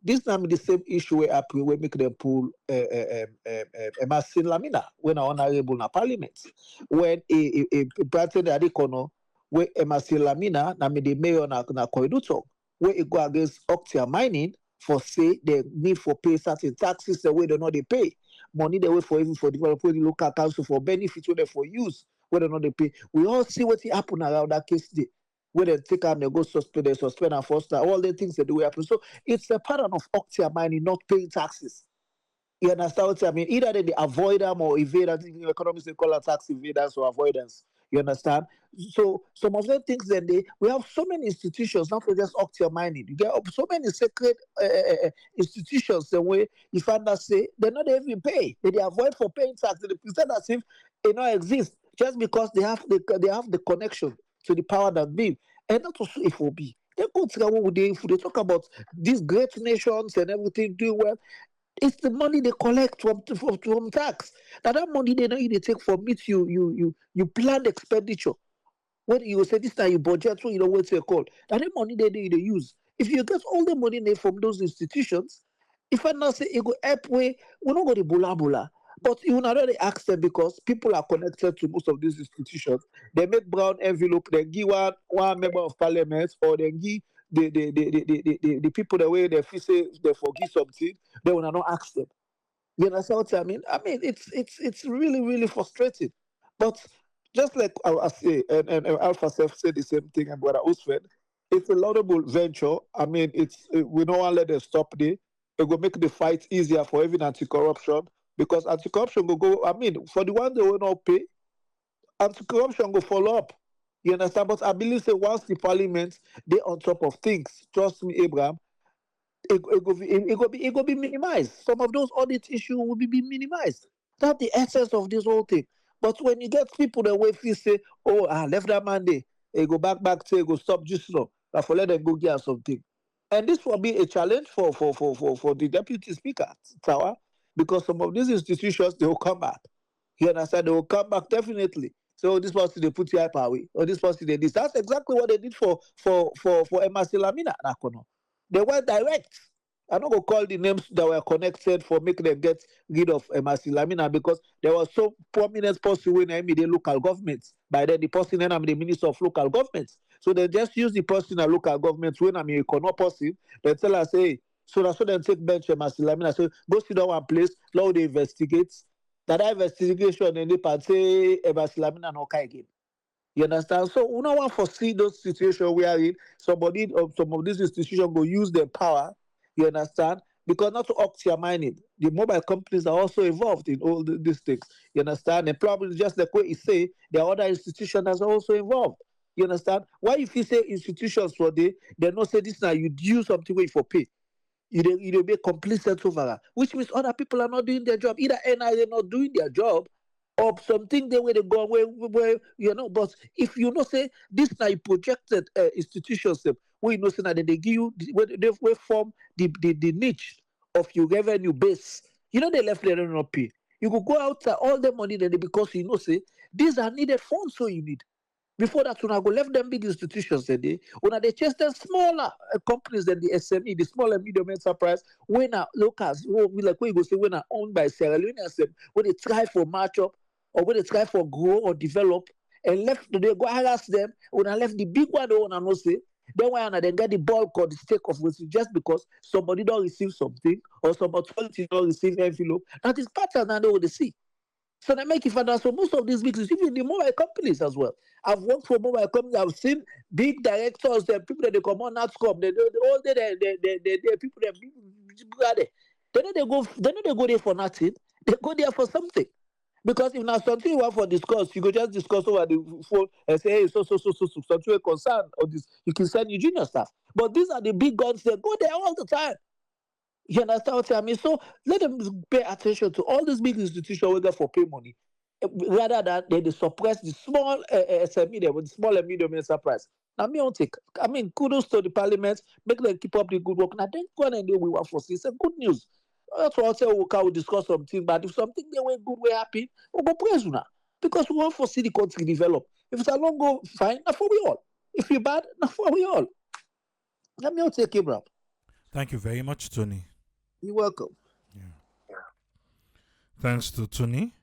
This now the same issue where April we make them pull Emerson Lamina when honorable na parliament. When a party that they kono where Emerson Lamina na me the mayor na corridor talk where it go against Octia mining for say they need for pay certain taxes the way they know they pay. Money they wait for even for developing the local council for benefits where they for use, whether or not they pay. We all see what happen around that case day. Where they take and they go suspend and foster, all the things that do happen. So it's a pattern of Octia mining not paying taxes. You understand what I mean? Either they avoid them or evade. I think economists they call it tax evadance or avoidance. You understand? So some of the things that we have so many institutions, not for just Octia mining. You get so many sacred institutions the way you find that say they're not even pay. They avoid for paying tax. They present as if they not exist just because they have the connection to the power that be. And not also FOB. They go to what they if they talk about these great nations and everything doing well. It's the money they collect from tax. Now that money they know they take from it, you plan expenditure. When you say this time you budget, so you know what you call. That the money they use. If you get all the money they from those institutions, if I now say it go help way, we not go to bula bula. But you not really ask them because people are connected to most of these institutions. They make brown envelope, they give one member of parliament, or they give the people the way they feel say they forgive something, they will not ask them. You understand what I mean? I mean, it's really really frustrating. But just like I say, and Alpha Self said the same thing, and Brother Usfed, it's a laudable venture. I mean, we don't want to let them stop there. It will make the fight easier for even anti-corruption because anti-corruption will go. I mean, for the one they will not pay, anti-corruption will follow up. You understand? But I believe that once the parliament they on top of things, trust me, Abraham, it go be minimized. Some of those audit issues will be minimized. That's the essence of this whole thing. But when you get people that way feel say, oh, I left that Monday, it go back to it go stop just now. I for let them go get something. And this will be a challenge for the deputy speaker, Tower, because some of these institutions they will come back. You understand? They will come back definitely. So this person they put hyper away, or this person they this. That's exactly what they did for MRC Lamina Nakono. They went direct. I'm not gonna call the names that were connected for making them get rid of MRC Lamina because there was so prominent person in the local governments. By then the person then I'm the minister of local governments. So they just use the person at local governments when I'm a economic person. They tell us, hey, so that's so then take bench MRC Lamina. So go sit down one place, now they investigate. That investigation and they say MRC Lamina no again. You understand? So we don't want to foresee those situations we are in. Somebody or some of these institutions will use their power. You understand? Because not to undermine it. The mobile companies are also involved in all these things. You understand? And probably just like what you say, there are other institutions that's also involved. You understand? Why if you say institutions for they not say this now you do something wait for pay. You be complete over, which means other people are not doing their job. Either NI they're not doing their job, or something they where they go where you know. But if you know say this now you projected institutions where you know say that they give you where they where form the niche of your revenue base. You know they left there not pay. You could go outside all the money that they because you know say these are needed funds so you need. Before that, when I go left them big institutions, when they chase them smaller companies than the SME, the small and medium enterprise, when are locals, we like when you go say when are owned by Sierra Leone, when they try for match up or when they try for grow or develop, and left they go harass them. When I left the big one, they want to know say. Then why not then get the bulk or the stake of it just because somebody don't receive something or some authority don't receive envelope. That is pattern and they will see. So they make it finance for most of these businesses, even the mobile companies as well. I've worked for mobile companies. I've seen big directors, the people that they come on that scope. They all they people that people are there. They know they go there for nothing. They go there for something. Because if not something you want for discuss, you go just discuss over the phone and say, hey, so something you're concerned or this, you can send your junior staff. But these are the big guns that go there all the time. You understand what I mean? So let them pay attention to all these big institutions we get for pay money, rather than they suppress the small SME, the small and medium enterprise. Now, me on take. I mean, kudos to the parliament. Make them keep up the good work. Now, then go and do we want for. It's a good news. That's what I'll say. We'll discuss something, but if something they were good, we're happy. We'll go praise you now because we want for see the country develop. If it's a long go, fine. Now for we all. If you're bad, now for we all. Let me take it, bro. Thank you very much, Tony. You're welcome. Thanks to Tony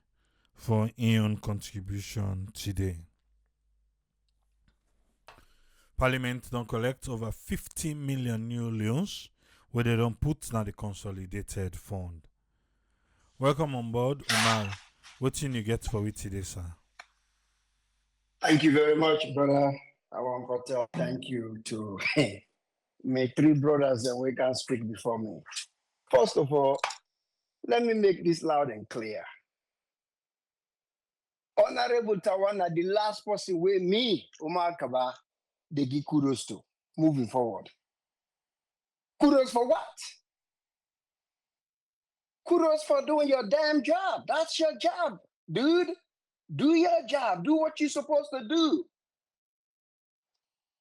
for his contribution today. Parliament don't collect over 50 million new loans where they don't put now the consolidated fund. Welcome on board, Umar. What you get for it today, sir? Thank you very much, brother. I want to tell thank you to my three brothers that we can speak before me. First of all, let me make this loud and clear. Honorable Tawana, the last person with me, Umar Kaba, they give kudos to moving forward. Kudos for what? Kudos for doing your damn job. That's your job, dude. Do your job. Do what you're supposed to do.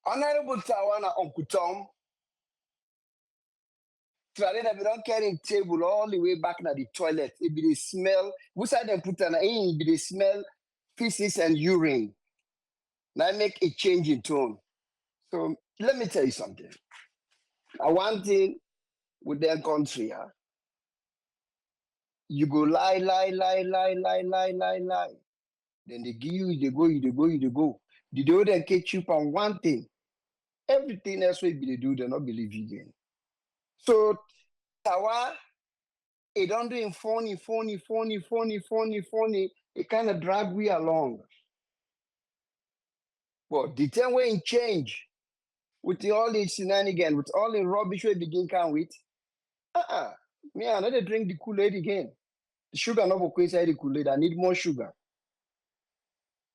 Honorable Tawana Uncle Tom, Tradena, we don't carry table all the way back to the toilet. It be the smell. We said them put an in, be the smell, feces and urine. Now make a change in tone. So let me tell you something. One thing with their country, you go lie. Then they give you, you go. The do then catch you on one thing. Everything else will be they do, they not believe you again. So Tawa, it don't do phony. It kind of drag we along. But the time when it change with all the shenanigans, with all the rubbish we begin come with, me I not drink the Kool-Aid again. The sugar not go inside the Kool-Aid. I need more sugar.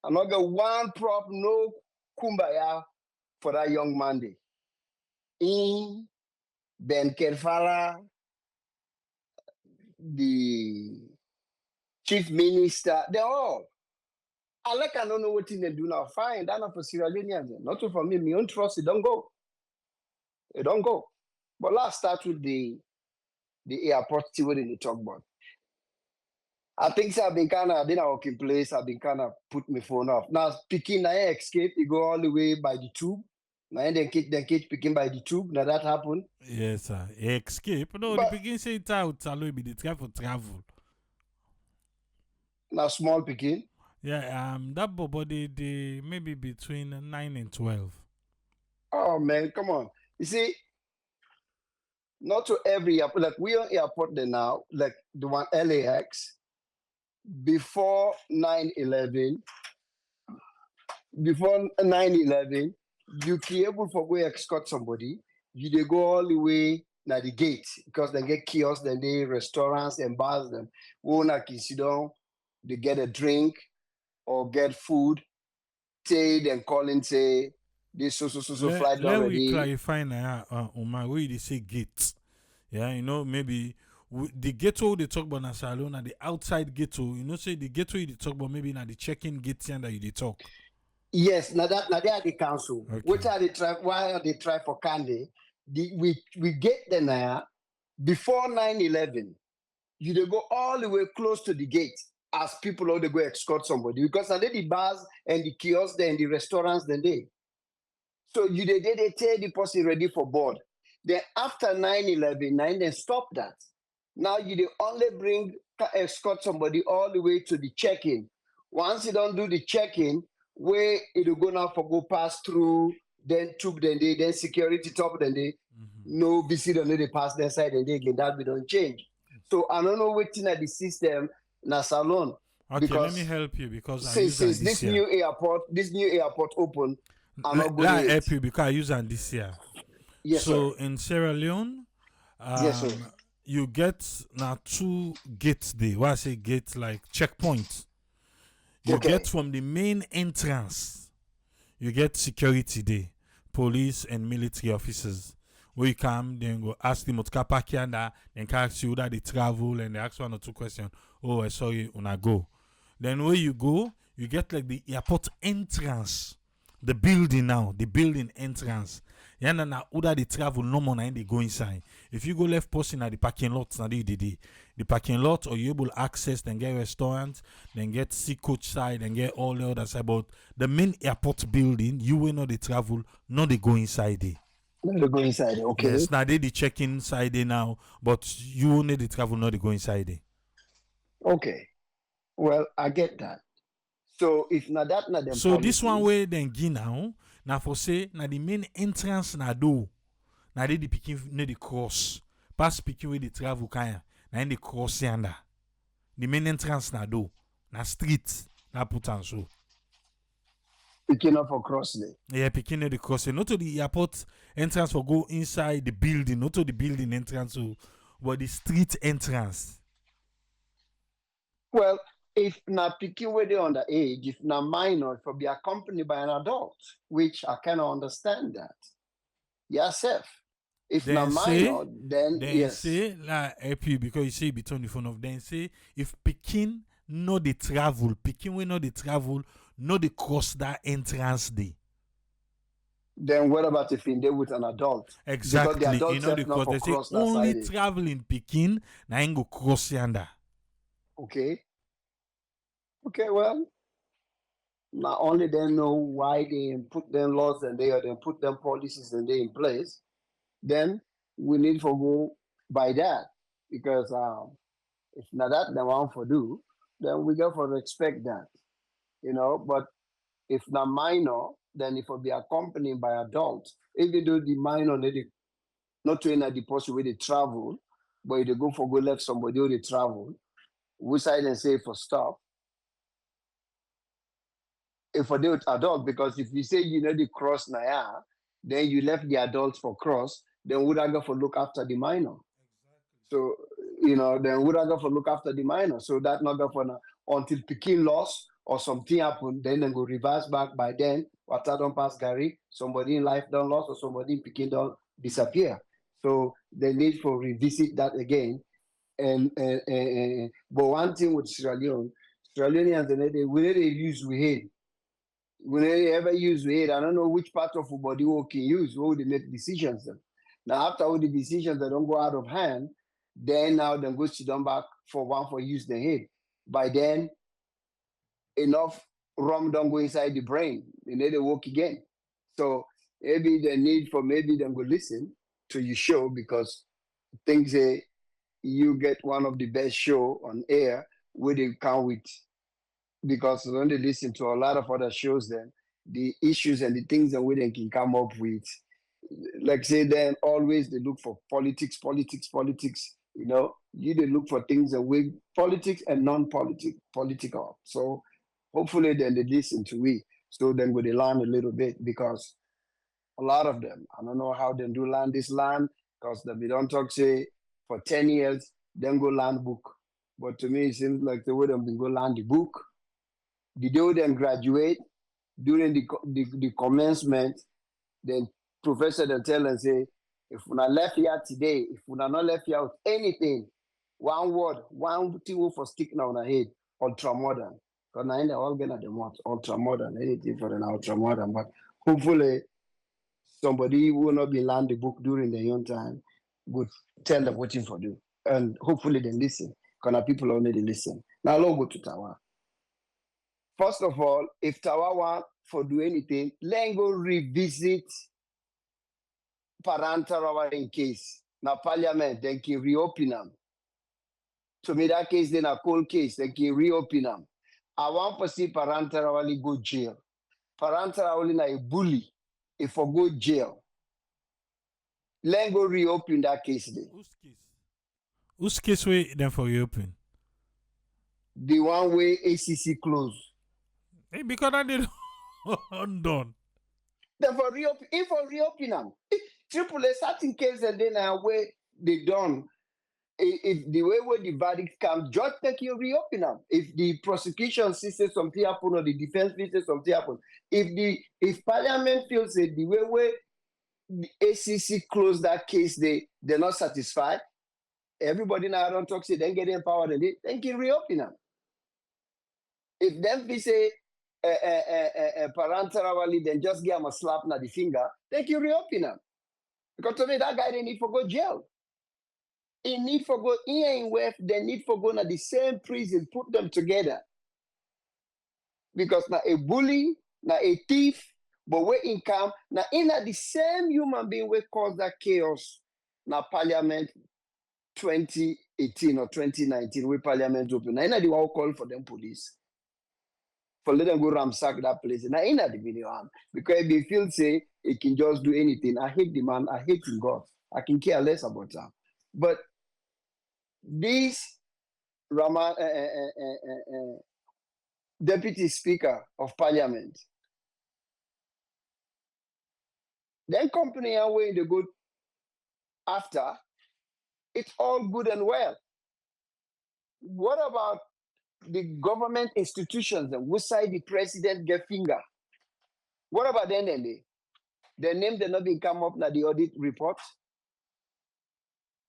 I'm not get one prop, no kumbaya for that young man there. In Ben Kerfala, the chief minister, they're all. I like I don't know what thing they do now. Fine, that's not for Sierra Leoneans. Not for me. Me own trust, it don't go. It don't go. But let's start with the airport see what they talk about. I think so I've been kind of, in a working place, I've been kind of put my phone off. Now, picking, I escape, you go all the way by the tube. Now, then catch picking by the tube. Now, that happened. Yes, sir. Escape. No, But- the begin say it out. Allow be the try for travel. Now, small picking. Yeah, that body they maybe between 9 and 12. Oh, man, come on. You see, not to every airport, like we on airport there now, like the one LAX, before 9/11, you be able for go escort somebody, you they go all the way na the gate because they get kiosks, then they restaurants and bars them. Wona can sit down, they get a drink or get food, say then calling say this so flight Let we already. clarify now, Omar, where they say gate. Yeah, maybe the gateway they talk about in Salon and the outside gateway, say the gateway they talk about maybe na the check-in gate here that you they talk. Yes, now they are the council. Okay. What are they try? Why are they try for Candy? We get there now before 9/11. You they go all the way close to the gate as people all they go escort somebody because are they the bars and the kiosks there and the restaurants then they. So you they tell the person ready for board. Then after 9/11, then stop that. Now you they only bring escort somebody all the way to the check-in. Once you don't do the check-in, where it'll go now for go pass through, then tube, then security top, then they no visit on they pass their side and they again that we don't change. So I don't know what's in the system na salon. Okay, because let me help you because I since use this new airport open, I'm not going let to help you because I use it this year. Yes, so sir. in Sierra Leone, Yes, sir. you get now 2 gates there. Why I say gate like checkpoint. You Okay. get from the main entrance, you get security there, police and military officers. Where you come, then go ask them what kapaki then ask you that they travel and they ask 1 or 2 questions. Oh, I saw you when I go. Then where you go, you get like the airport entrance. The building now, the building entrance. Yeah, na other they travel no more and they go inside. If you go left posting at the parking lot, now the parking lot, or you able access, then get restaurant, then get sea coach side, and get all the other side. But the main airport building, you will not they travel, not they go inside there. Let me go inside. Okay. Yes, now they the check-in side there now, but you only the travel, not they go inside there. Okay. Well, I get that. So if not that, not them. So this one way then gi now for say na the main entrance na do. Na they the picking ne the cross. Pass picking with the travel kaya. Na in the cross yanda. The main entrance na do. Na street na put on so. picking up across there. Yeah, picking the cross. Not to the airport entrance for go inside the building, not to the building entrance, so but the street entrance. Well, if not picking where they're underage, if not minor, for be accompanied by an adult, which I cannot understand that. Yes, sir. If Then not say- minor, then yes. say like help you because you say between the phone of then say if picking no the travel, picking we know the travel, no the cross that entrance day. Then what about if in there with an adult? Because the Exactly. adult You know, self not because for they say cross that only side. traveling Pekin, na him go cross yonder. Okay. Okay, well, not only they know why they put them laws and they put them policies and they in place, then we need to go by that. Because if not that they want to do, then we got to respect that. But if not minor, then if it be accompanied by adult, even though the minor they not to the deposit where they travel, but if they go for go left somebody who they travel, we side and say for stop. If for the adult, because if you say the cross Naya, then you left the adults for cross, then would I go for look after the minor? So then would I go for look after the minor? So that not go for now until Pekin lost or something happen, then go reverse back. By then, water don't pass Gary, somebody in life don't lost or somebody in Pekin don't disappear. So they need to revisit that again. But one thing with Sierra Leoneans, we need to use we head. We never ever use it. I don't know which part of the body we can use where they make decisions. Then. Now, after all the decisions that don't go out of hand, then now them go sit down back for one for use the head. By then, enough rum don't go inside the brain. They need to work again. So maybe the need for maybe them go listen to your show because things say you get one of the best show on air where they come with because when they listen to a lot of other shows, then the issues and the things that we then can come up with, like say, then always they look for politics, politics, politics. You they look for things that we politics and political. So hopefully then they listen to we. So then we they learn a little bit because a lot of them, I don't know how they do learn this land because we don't talk say for 10 years, then go learn book. But to me, it seems like the way them been go learn the book the day then graduate during the commencement, then professor then tell and say, if we not left here today, if we not left here with anything, one word, one thing for stick now on our head, ultra modern. Because now in the organ of the month, ultra modern, anything for an ultra modern. But hopefully somebody will not be learn the book during the young time, would tell them what for do. And hopefully they listen. Because people only listen. Now let's go to Tawa. First of all, if Tawa want for do anything, let go revisit parental in case. Now parliament, then can reopen them. To me, that case, then a cold case, they can reopen them. I want to see parental go jail. Parental na a bully if for go jail. Let go reopen that case then. Whose case we then for reopen? The one way ACC close. Hey, because I did undone. Then for reopen them. Triple A certain case and then way they done. If the way where the verdict comes, judge take you reopen them. If the prosecution sees something happen or the defense feels something happen, if Parliament feels that the way where the ACC close that case, they're not satisfied. Everybody now don't talk say then get empowered and then can reopen them. If them be say parental then just give them a slap on the finger, they can reopen them. Because to me that guy they need for go jail. He need for go here in West, they need for go to the same prison, put them together. Because now a bully, now a thief, but where in come, now in the same human being will cause that chaos. Now Parliament 2018 or 2019, where Parliament open. Now in the one call for them police. For let them go ransack that place. Now in the video, because they feel say it can just do anything. I hate the man, I hate him God. I can care less about that. But this Deputy Speaker of Parliament, then company are way they go after, it's all good and well. What about the government institutions and which side the president get finger? What about them then? Their name they not been come up na the audit report?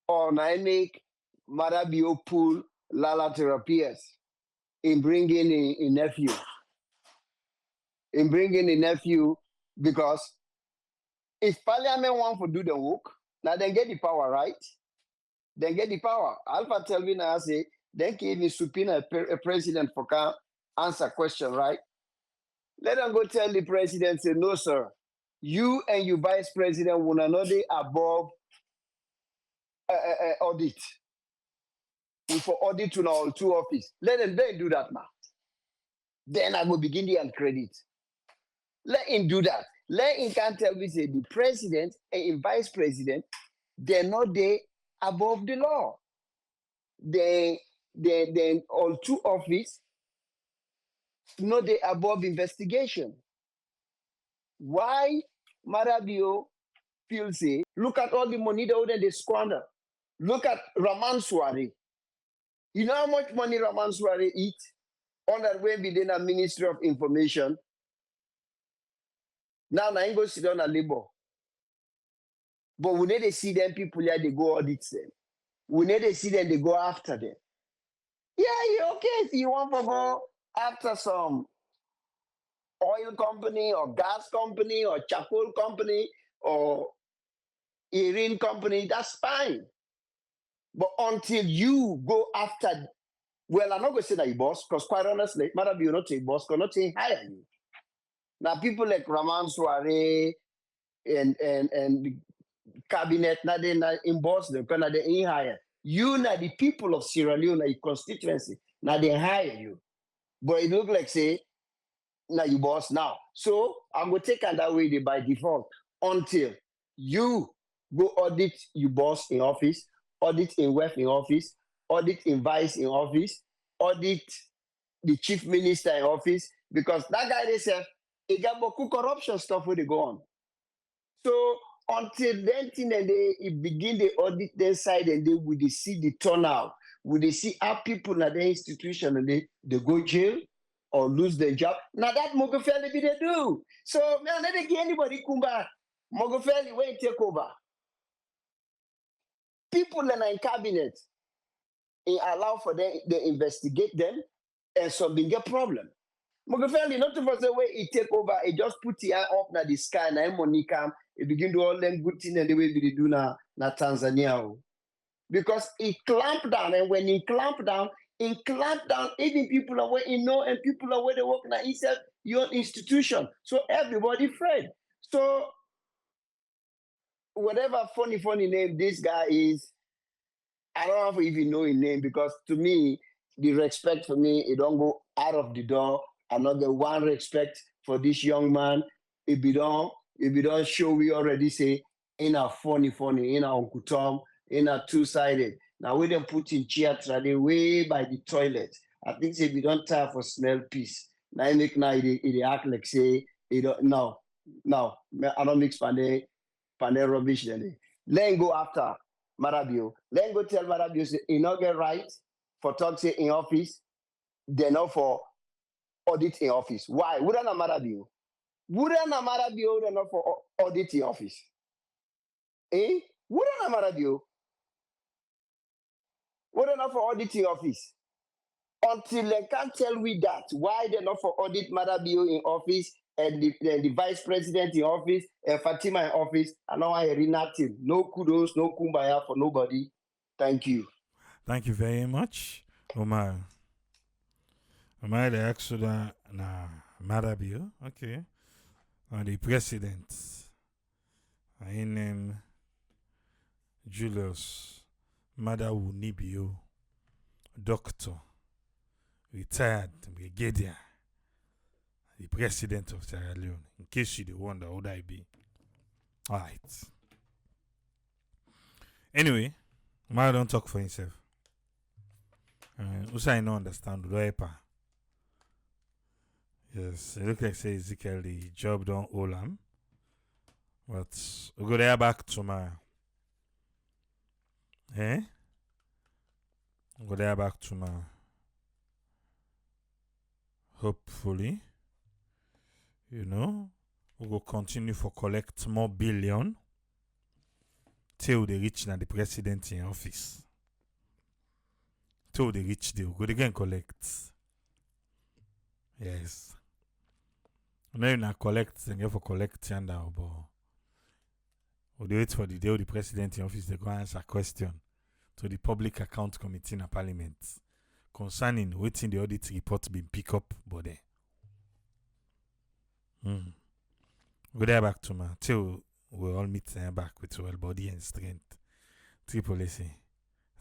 Or na make Marabio pool Lala therapies in bringing a nephew. In bringing a nephew because If Parliament want to do the work, now then get the power, right? Then get the power. Alpha tell me now, say, then give me subpoena a president for can answer question, right? Let them go tell the president, say, no, sir. You and your vice president will not be above audit. For audit to all two office. Let them then do that now. Then I will begin the credit. Let him do that. Let him can tell me, say, the president and vice president, they're not there above the law. Then all two office, not there above investigation. Why Marabio feel say, look at all the money they squander. Look at Raman Swari. You know how much money Raman Swari eat on that way within a Ministry of Information? Now I go sit down at labor. But we need to see them people here, they go audit them. We need to see them, they go after them. Yeah, okay. If you want to go after some oil company or gas company or charcoal company or iron company, that's fine. But until you go after, well, I'm not going to say that you boss, because quite honestly, matter be you not a boss, because not saying hire you. Now people like Raman Soare and the cabinet, now they not in boss them, because they in hire. You now the people of Sierra Leone, your constituency, now they hire you. But it look like say, now you boss now. So I'm going to take on that way by default until you go audit your boss in office, audit in WEF in office, audit in vice in office, audit the chief minister in office, because that guy they say, he got beaucoup corruption stuff where they go on. So until then thing and they begin the audit their side and they will see the turnout, will they see how people at the institution and they go jail or lose their job. Now that Mogofeli be they do. So man, let get anybody come back. Mogofeli won't take over. People in cabinet allow for them, they investigate them, and some big problem. Mogofeli, not to say way he take over, he just put the eye up na the sky, na money come, he begin do all them good things and the way they do na Tanzania. Because he clamped down, and when he clamped down, even people are where you know, and people are where they work now inside your institution. So everybody afraid. So whatever funny name this guy is, I don't have to even know his name, because to me, the respect for me, it don't go out of the door. Another one respect for this young man. If you don't show, we already say in a funny, in a Uncle Tom, in a two-sided. Now we don't put in chair trading way by the toilet. I think say we don't tire for smell peace. Now I make now it act like say it don't no. I don't mix pane rubbish then. Let him go after Marabio. Let him go tell Marabio say he not get right for talk say in office, they not for audit in office. Why? Wouldn't a Marabio? Wouldn't a Marabio they not for audit in office? Eh? Wouldn't a Marabio? Wouldn't not for audit in office? Until they can't tell me that, why they're not for audit Marabio in office and the vice president in office and Fatima in office, and now I hear nothing. No kudos, no kumbaya for nobody. Thank you. Thank you very much, Omar. Omar, the extra na Marabio, okay. The president, I name Julius Madawu Nibio, doctor, retired brigadier, the president of Sierra Leone. In case you wonder, who would I be? All right. Anyway, Omar don't talk for himself. Also, I don't understand the Yes, it looks like say Ezekiel the job don't hold him. But we'll go there back tomorrow. Eh? We'll go there back tomorrow. Hopefully. You know, we will continue for collect more billion till they reach now the president in office. Till they reach there, we go again collect. Yes. Now you not collect and you for collect and but or they wait for the day of the president in office, they go answer question to the Public Account Committee in Parliament concerning waiting the audit report being pick up body. Go there back to my till we all meet back with well body and strength. Triple AC.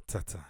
Tata.